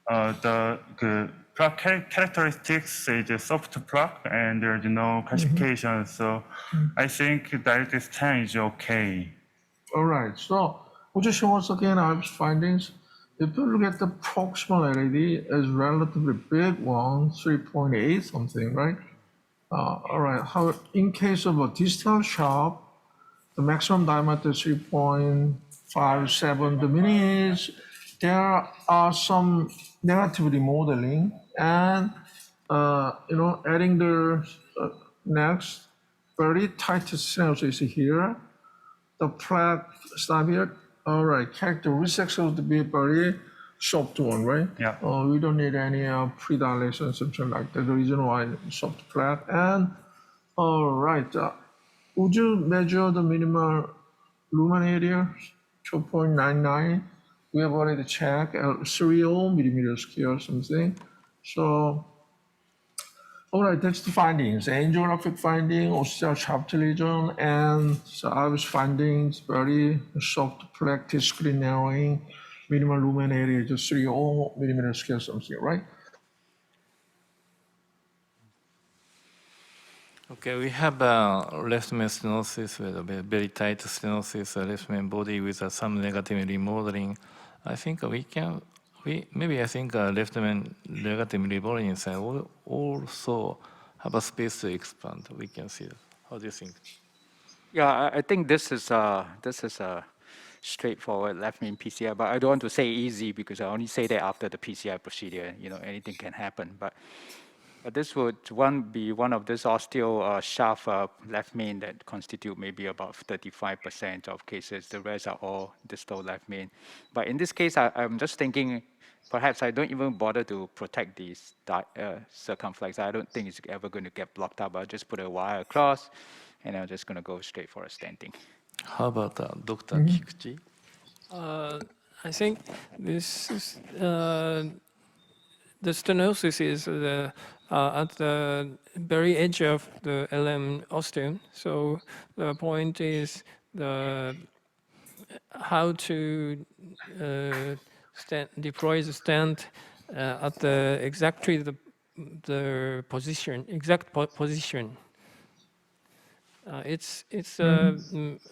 the plaque characteristics is a soft plaque and there's no calcification. So I think direct stand is okay. All right, so would you show us again our findings? If you look at the proximal LED as relatively big one, 3.8 something, right? All right, how in case of a distal shaft, the maximum diameter is 3.57. The meaning is there are some negative remodeling and adding the next very tight synapses here. The plaque stability, all right, characteristics of the be very soft one, right? Yeah. We don't need any predilation, something like that. The reason why soft plaque. And all right, would you measure the minimal lumen area? 2.99. We have already checked 30 millimeter square or something. So, all right, that's the findings. Angiographic finding, ostial shaft lesion, and so I was findings very soft plaque screen narrowing, minimal lumen area, just 30 millimeter square something, right? Okay, we have left main stenosis with a very tight stenosis, left main body with some negative remodeling. I think I think left main negative remodeling side will also have a space to expand. We can see that. How do you think? Yeah, I think this is a straightforward left main PCI, but I don't want to say easy because I only say that after the PCI procedure. Anything can happen, but this would be one of this osteo shaft left main that constitute maybe about 35% of cases. The rest are all distal left main. But in this case, I'm just thinking, perhaps I don't even bother to protect these circumflex. I don't think it's ever going to get blocked up. I'll just put a wire across, and I'm just going to go straight for a stenting. How about Dr. Kikuchi? I think this is the stenosis is at the very edge of the LM ostium. So the point is how to deploy the stent at the exactly the position, exact position. It's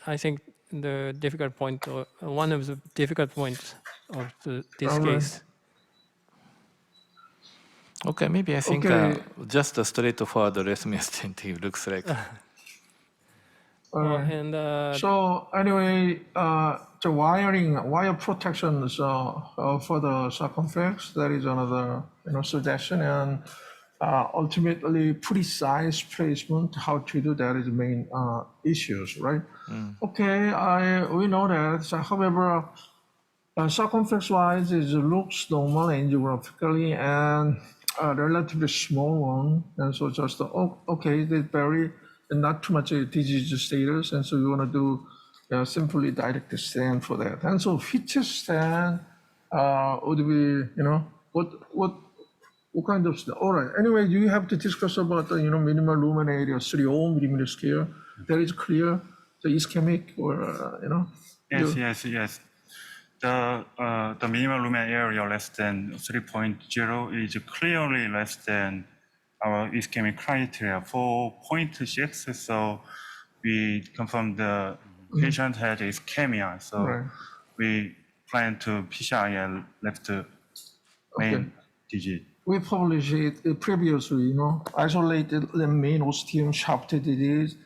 I think the difficult point, or one of the difficult points of this case. Okay, maybe I think just a straightforward resonant stenting looks like. So anyway, the wire protection for the circumflex, that is another suggestion, and ultimately precise placement, how to do that is the main issues, right? Okay, we know that. So, however, circumflex-wise, it looks normal angiographically and a relatively small one, and so just okay, they very not too much disease status, and so you want to do simply direct stent for that. And so fitness stent would be what kind of stent? All right. Anyway, you have to discuss about the minimal lumen area 30 millimeter square. That is clear. The ischemic or Yes. The minimal lumen area less than 3.0 is clearly less than our ischemic criteria 4.6. So we confirm the patient had ischemia. So we plan to PCI and left main digit. We published it previously, isolated the main ostium shaft disease.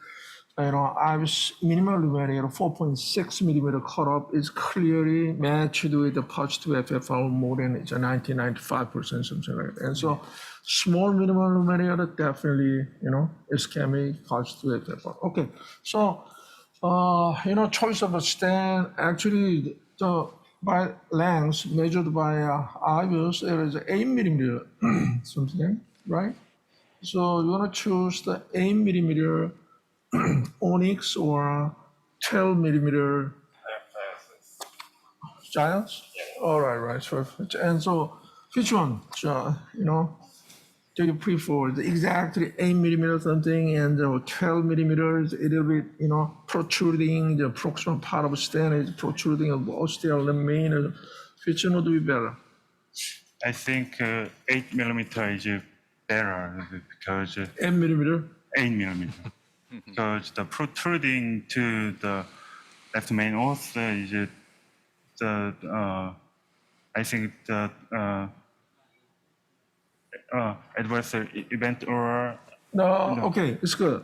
I was minimal lumen area 4.6 millimeter cutoff is clearly matched with the positive FFR more than 95%, something like that. And so small minimal lumen area definitely, ischemic positive FFR. Okay, so, choice of a stent, actually, by length measured by IVUS, there is 8 millimeter something, right? So you want to choose the 8 millimeter onyx or 12 millimeter giants? All right, perfect. And so which one, do you prefer the exactly 8 millimeter something and 12 millimeters, a little bit, protruding the proximal part of stent is protruding of ostial main, which one would be better? I think 8 millimeter is better because 8 millimeter? 8 millimeter. Because the protruding to the left main os is I think the adverse event or No, okay, it's good.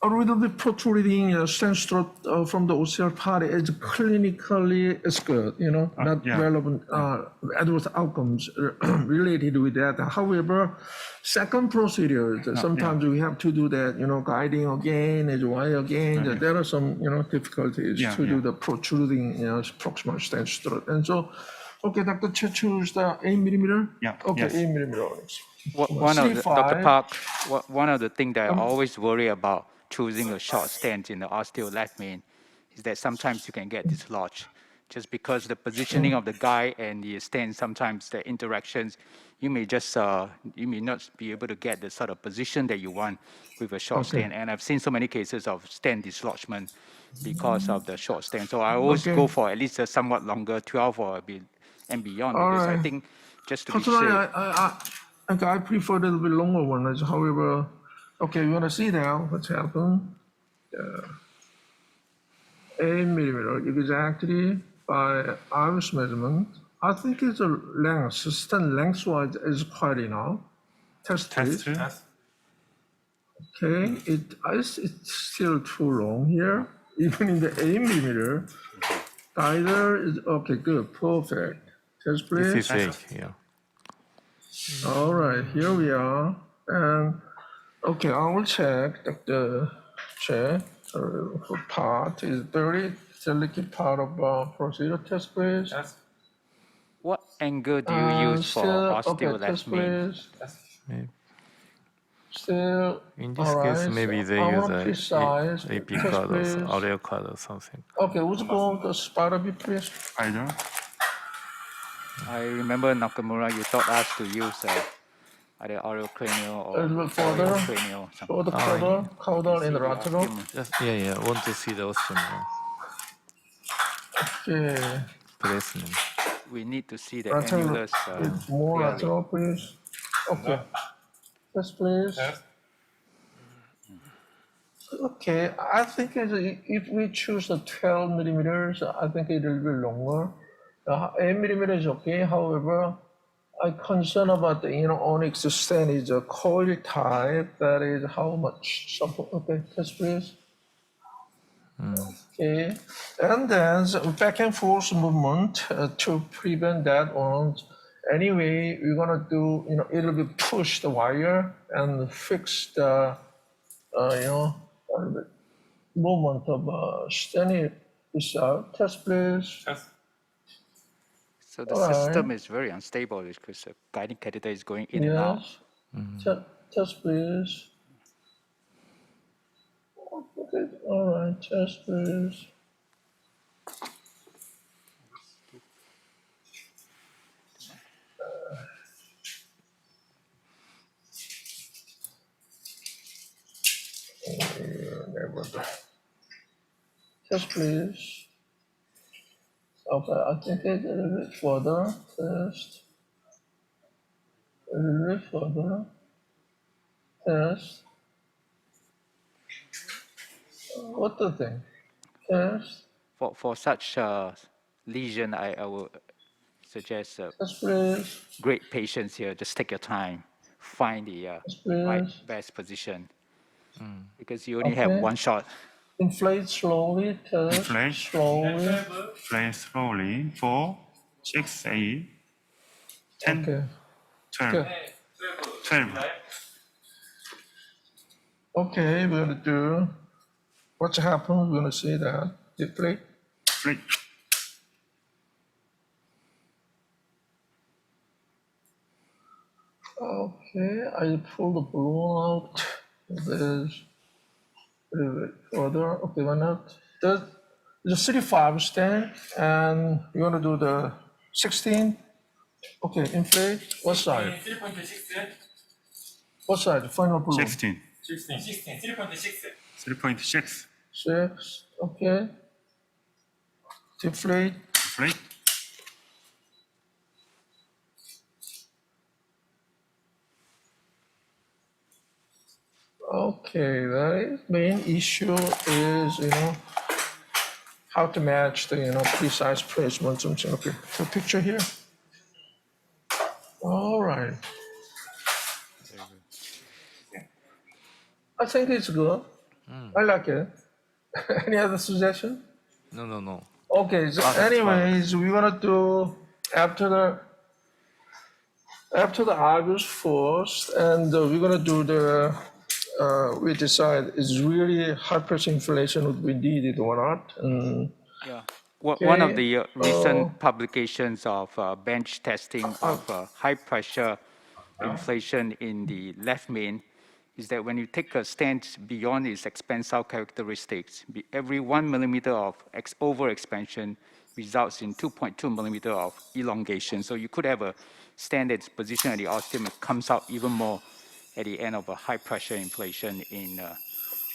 A little bit protruding stent stroke from the OCR part is clinically is good, not yeah. relevant adverse outcomes related with that. However, second procedure, sometimes we have to do that, guiding again, is why again. There are some, difficulties to do the protruding, proximal stent stroke. And so, okay, Dr. Che choose the 8 millimeter? Yeah. Okay, Yes. 8 millimeter. One of the, Dr. C5. Park, one of the things that I always worry about choosing a short stent in the osteo left main is that sometimes you can get dislodged just because the positioning of the guide and the stent, sometimes the interactions, you may just, you may not be able to get the sort of position that you want with a short stent. And I've seen so many cases of stent dislodgement because of the short stent. So I always go for at least a somewhat longer 12 or a bit and beyond, because I think just to be Personally, safe. I prefer a little bit longer one. However, okay, we want to see now what's happened. 8 millimeter exactly by iris measurement. I think it's a length, stent lengthwise is quite enough. Test please. Okay, it's still too long here. Even in the 8 millimeter, either is okay, good, perfect. Test please. This is 8, yeah. All right, here we are. And okay, I will check the check part is very delicate part of procedure. Test please. What angle do you use for osteo left main? Still, In this case, maybe they use a AP card or audio card or something. Okay, who's going to spider bit, please? Either. I remember Nakamura, you taught us to use either oreocranial or A little further, cranial. further caudal and lateral. Yeah, want to see the ostium Okay. placement. We need to see the Lateral, annulus more clearly. lateral, please. Okay. Yes, please. Okay, I think if we choose the 12 millimeters, I think it will be longer. 8 millimeters is okay. However, I'm concerned about the onyx stent is a coil type. That is how much support. Okay, test please. Okay, and then back and forth movement to prevent that one. Anyway, we're gonna do it'll be push the wire and fix the movement of stent itself. Test please. So the system is very unstable because the guiding catheter is going in and out. Yes. Test please. Okay. All right. Test please. Test please. Okay, I think it's a little bit further. Test. A little bit further. Test. What do you think? Test. For such lesion, I would suggest Test please. great patience here. Just take your time, find the right best position, because you only have one shot. Inflate slowly. Test. Inflate slowly. Inflate slowly. 4, 6, 8, 10, Okay. 12. Okay. 12. Okay, we're gonna do what's happened. We're gonna see that. Deflate. Inflate. Okay, I pull the balloon out. There's a little bit further. Okay, why not? the 35 stand, and you want to do the 16. Okay, inflate. What side? 3.6. What side? Final blue. 16. 3.6. 3.6. 6. Okay. Deflate. Deflate. Okay, the main issue is, how to match the, precise placement. Something. Okay, the picture here. All right. I think it's good. I like it. Any other suggestion? No. Okay, so Perfect, anyways, we're gonna do after the August 1st, and we're gonna do we decide is really hyperinflation would be needed or not. Yeah. One of Okay, the recent publications of bench testing of high pressure inflation in the left main is that when you take a stent beyond its expansile characteristics, every 1 millimeter of overexpansion results in 2.2 millimeter of elongation. So you could have a stent that's positioned at the ostium that comes out even more at the end of a high pressure inflation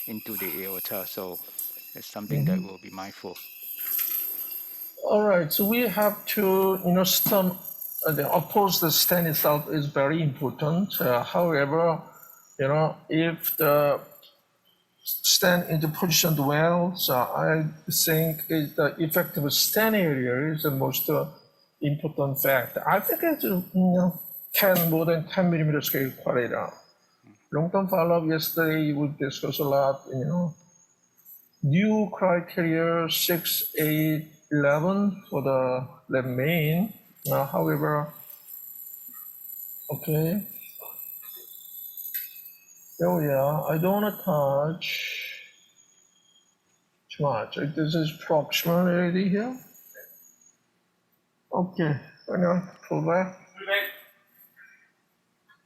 into the aorta. So it's something that we'll be mindful. all right, so we have to, of course, the stand itself is very important. However, if the stand is positioned well, so I think the effective stand area is the most important factor. I think it's, more than 10 millimeter scale quality. Long-term follow-up yesterday, we discussed a lot, new criteria 6, 8, 11 for the left main. However, okay. Oh yeah, I don't want to touch too much. This is proximal already here. Okay, pull back.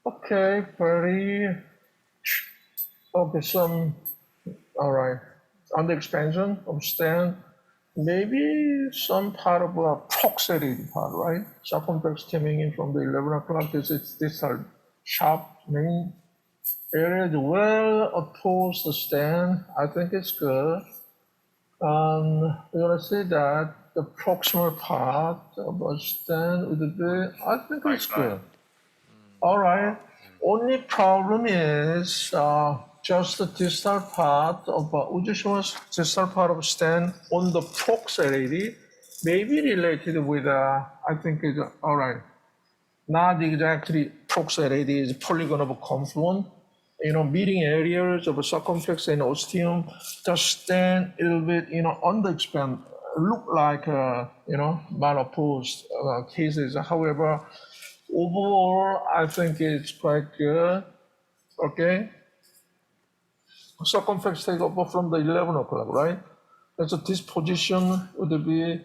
Okay, very. Okay, all right. On the expansion of stand, maybe some part of a proximity part, right? Circumflex coming in from the 11 o'clock. This are sharp main area. The well opposed the stand. I think it's good. We're gonna say that the proximal part of a stand would be. I think it's good. All right. Only problem is just the distal part of Ujishwa's distal part of stand on the proximity may be related with I think it's all right. Not exactly proximity is polygon of a confluent. Meeting areas of a circumflex and ostium just stand a little bit, underexpand, look like malopposed cases. However, overall, I think it's quite good. Okay. Circumflex take over from the 11 o'clock, right? And so this position would be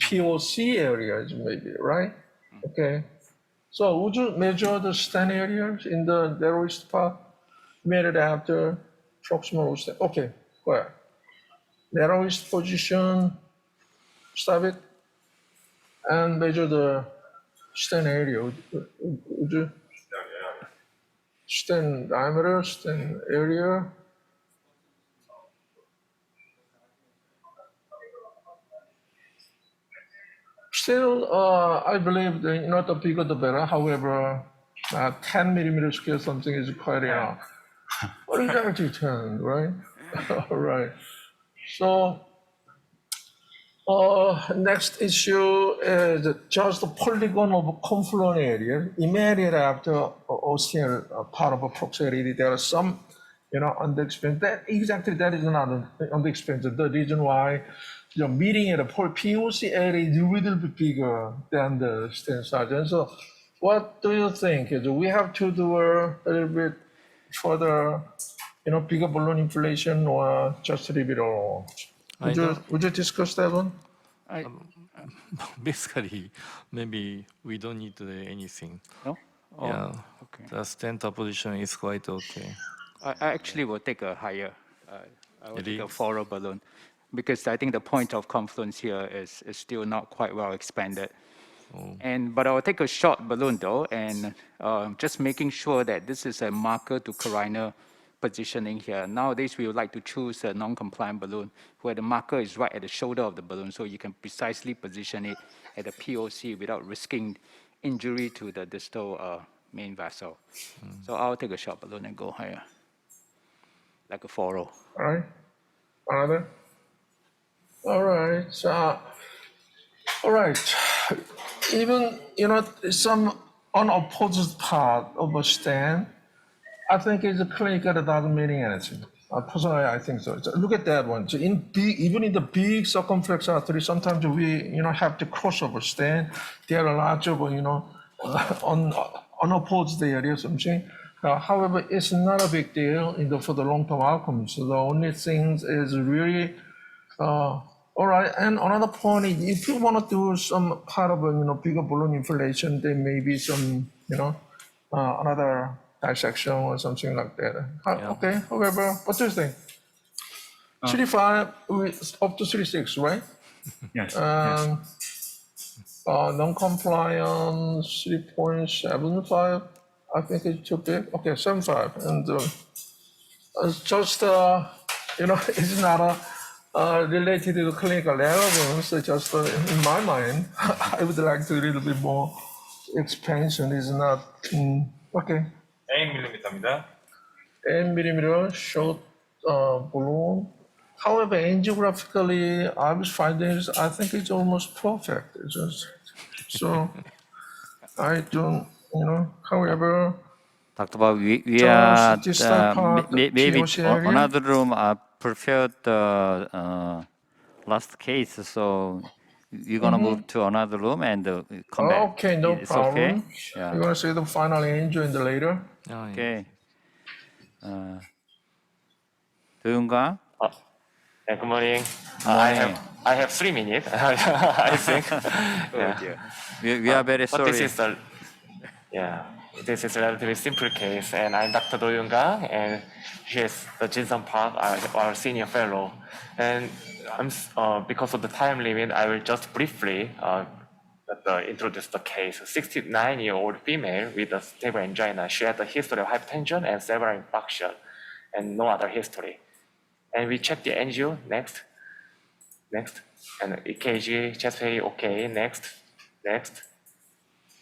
POC areas, maybe, right? Okay. So would you measure the stand areas in the narrowest part? Made it after proximal stand. Okay, go ahead. Narrowest position, stop it, and measure the stand area. Would you? Stand diameter, stand area. Still, I believe the bigger the better. However, 10 millimeter scale something is quite enough. What is actually 10, right? All right. So, next issue is just the polygon of confluent area. Immediate after OCL part of a proximity, there are some, underexpanded. That is not underexpanded. The reason why meeting at a POC area is a little bit bigger than the stand size. And so, what do you think? Do we have to do a little bit further, bigger balloon inflation, or just leave it all? Would you discuss that one? Basically, maybe we don't need to do anything. No? Yeah, Okay. the stand position is quite okay. I actually will take a higher, I will take a 4 balloon. because I think the point of confluence here is still not quite well expanded. But I'll take a short balloon though, and just making sure that this is a marker to carina positioning here. Nowadays, we would like to choose a non-compliant balloon where the marker is right at the shoulder of the balloon, so you can precisely position it at the POC without risking injury to the distal main vessel. So I'll take a short balloon and go higher, like a 4-0. All right. Another. All right. So, all right. Even some unopposed part of a stand, I think it's a clinical that doesn't mean anything. Personally, I think so. So look at that one. So even in the big circumflex artery, sometimes we have the crossover stand. There are lots of unopposed area, something. However, it's not a big deal for the long-term outcomes. So the only thing is really all right. And another point is, if you want to do some part of a bigger balloon inflation, there may be some another dissection or something like that. Okay. However, what do you think? 3.5 up to 3.6, right? Yes. Non-compliant 3.75. I think it's too big. Okay, 7.5, and it's just it's not related to clinical relevance. Just in my mind, I would like to a little bit more expansion. Is not okay. 8mm입니다. 8mm short balloon. However, angiographically, I was finding I think it's almost perfect. It's just so I don't, however. Dr. Bob, we Just are distal part, maybe POC area. another room prepared the last case, so we're gonna move to another room and come back. Okay, no It's problem. okay? Yeah. You're gonna say the final angel in the later. Okay. 도윤가? Good morning. Morning. I have 3 minutes. I think. We are very But sorry. this is a relatively simple case, and I'm Dr. Do Young-ga, and here's the Jinsun Park, our senior fellow. And because of the time limit, I will just briefly introduce the case. 69-year-old female with a stable angina. She had a history of hypertension and several infarction, and no other history. And we check the angio. Next, and EKG, chest pain, okay. Next,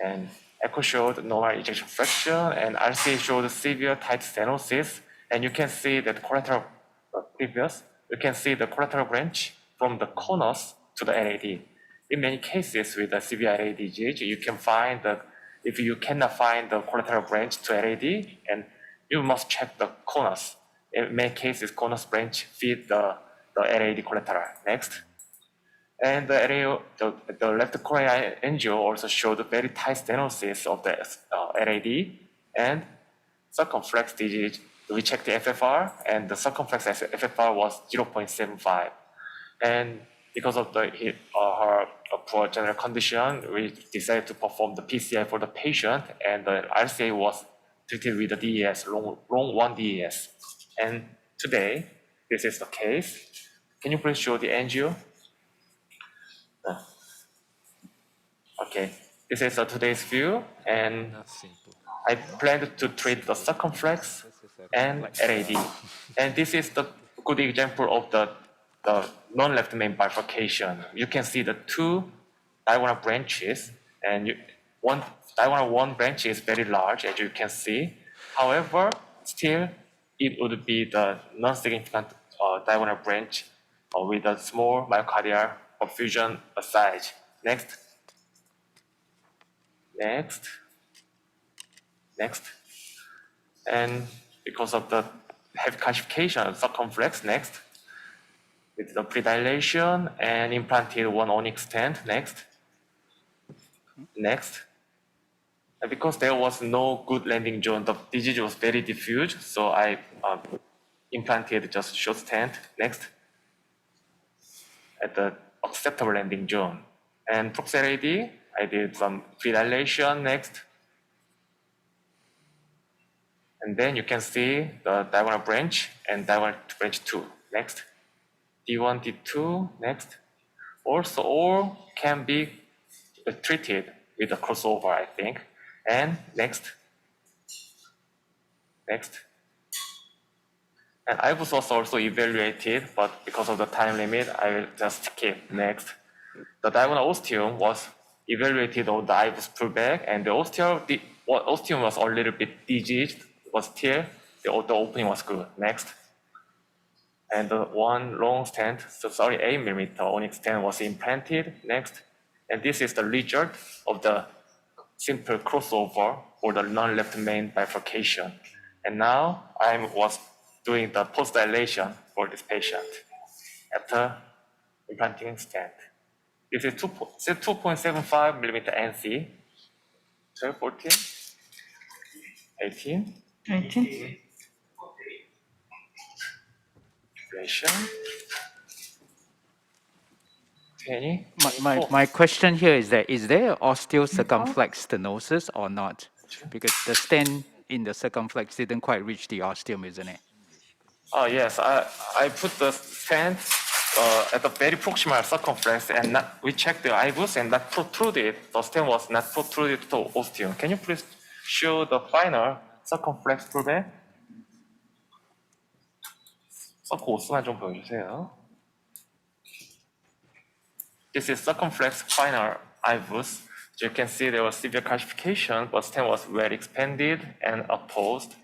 and echo showed normal ejection fraction, and RCA showed severe tight stenosis. And you can see that you can see the collateral branch from the conus to the LAD. In many cases with the severe LAD disease, you can find that if you cannot find the collateral branch to LAD, and you must check the conus. In many cases, conus branch feed the LAD collateral. Next. And the left coronary angio also showed very tight stenosis of the LAD and circumflex disease. We checked the FFR, and the circumflex FFR was 0.75. And because of her poor general condition, we decided to perform the PCI for the patient, and the RCA was treated with the DES, long 1 DES. And today, this is the case. Can you please show the angio? Okay, this is today's view, and I planned to treat the circumflex and LAD. And this is the good example of the non-left main bifurcation. You can see the 2 diagonal branches, and diagonal 1 branch is very large, as you can see. However, still, it would be the non-significant diagonal branch with a small myocardial perfusion size. Next. And because of the heavy calcification of circumflex, next. With the predilation and implanted 1 onyx stent. Next. And because there was no good landing zone, the disease was very diffuse, so I implanted just short stent. Next. At the acceptable landing zone. And proxy I did some predilation. Next. And then you can see the diagonal branch and diagonal branch 2. Next. D1, D2, next. Also, all can be treated with a crossover, I think. And next. And IVUS was also evaluated, but because of the time limit, I will just skip next. The diagonal ostium was evaluated on the IVUS pullback, and the ostium was a little bit diseased, but still the opening was good. Next. And the one long stent, so 8 millimeter onyx stent was implanted. Next. And this is the result of the simple crossover for the non-left main bifurcation. And now I was doing the post-dilation for this patient after implanting stent. This is 2.75 millimeter NC, 12, 14, 18. 18. Inflation. 20. My question here is that, is there osteocircumflex stenosis or not? Because the stent in the circumflex didn't quite reach the ostium, isn't it? Oh, yes, I put the stent at the very proximal circumflex, and we checked the IVUS and not protruded. The stent was not protruded to ostium. Can you please show the final circumflex pullback? 서커 오스만 좀 보여주세요. This is circumflex final IVUS. You can see there was severe calcification, but stent was well expanded and opposed,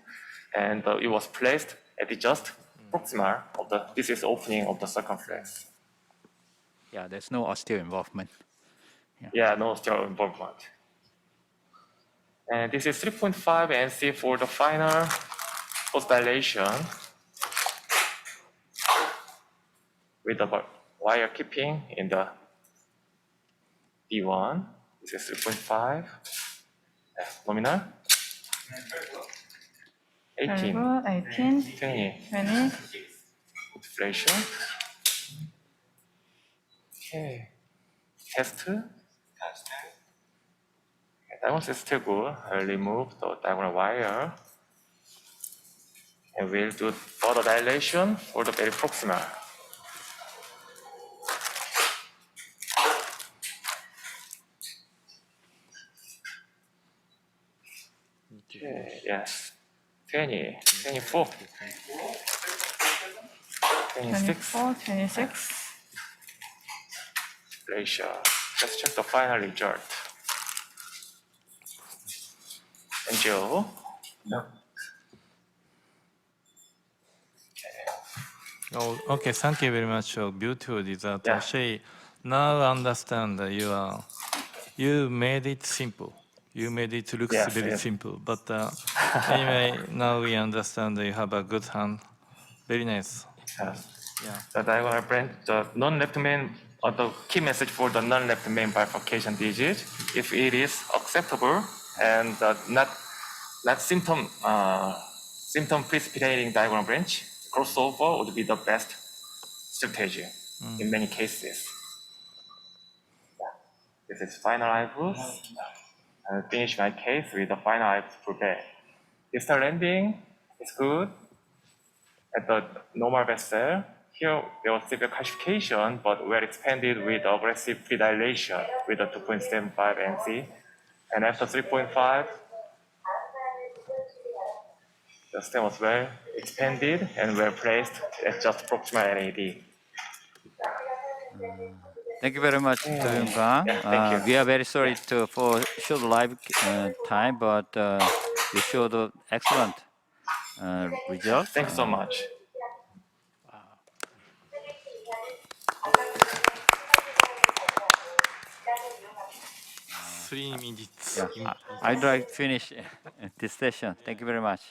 and it was placed at the just proximal of the, this is opening of the circumflex. Yeah, there's no osteo involvement. Yeah, no osteal involvement. And this is 3.5 NC for the final post-dilation with the wire keeping in the D1. This is 3.5. Nominal. 18. 18. 20. 20. Deflation. Okay. Test. Diagonal is still good. I'll remove the diagonal wire. And we'll do further dilation for the very proximal. Okay, yes. 20, 24, 26. 24, 26. Deflation. Let's check the final result. Angio. No. Oh, okay, thank you very much. Beautiful result. Yeah. Actually, now I understand that you made it simple. You made it look Yes, very yes. simple. But anyway, now we understand that you have a good hand. Very nice. Yes. Yeah. The diagonal branch, the non-left main, or the key message for the non-left main bifurcation disease, if it is acceptable and not symptom precipitating diagonal branch, crossover would be the best strategy in many cases. Yeah. This is final IVUS. I'll finish my case with the final IVUS pullback. Distal landing is good at the normal vessel. Here there was severe calcification, but well expanded with aggressive predilation with a 2.75 NC. And after 3.5, the stent was well expanded and well placed at just proximal NAD. Thank you very much, Young-Kang. thank you. We are very sorry for short live time, but you showed excellent results. Thanks so much. 3 minutes. Yeah, I'd like to finish this session. Thank you very much.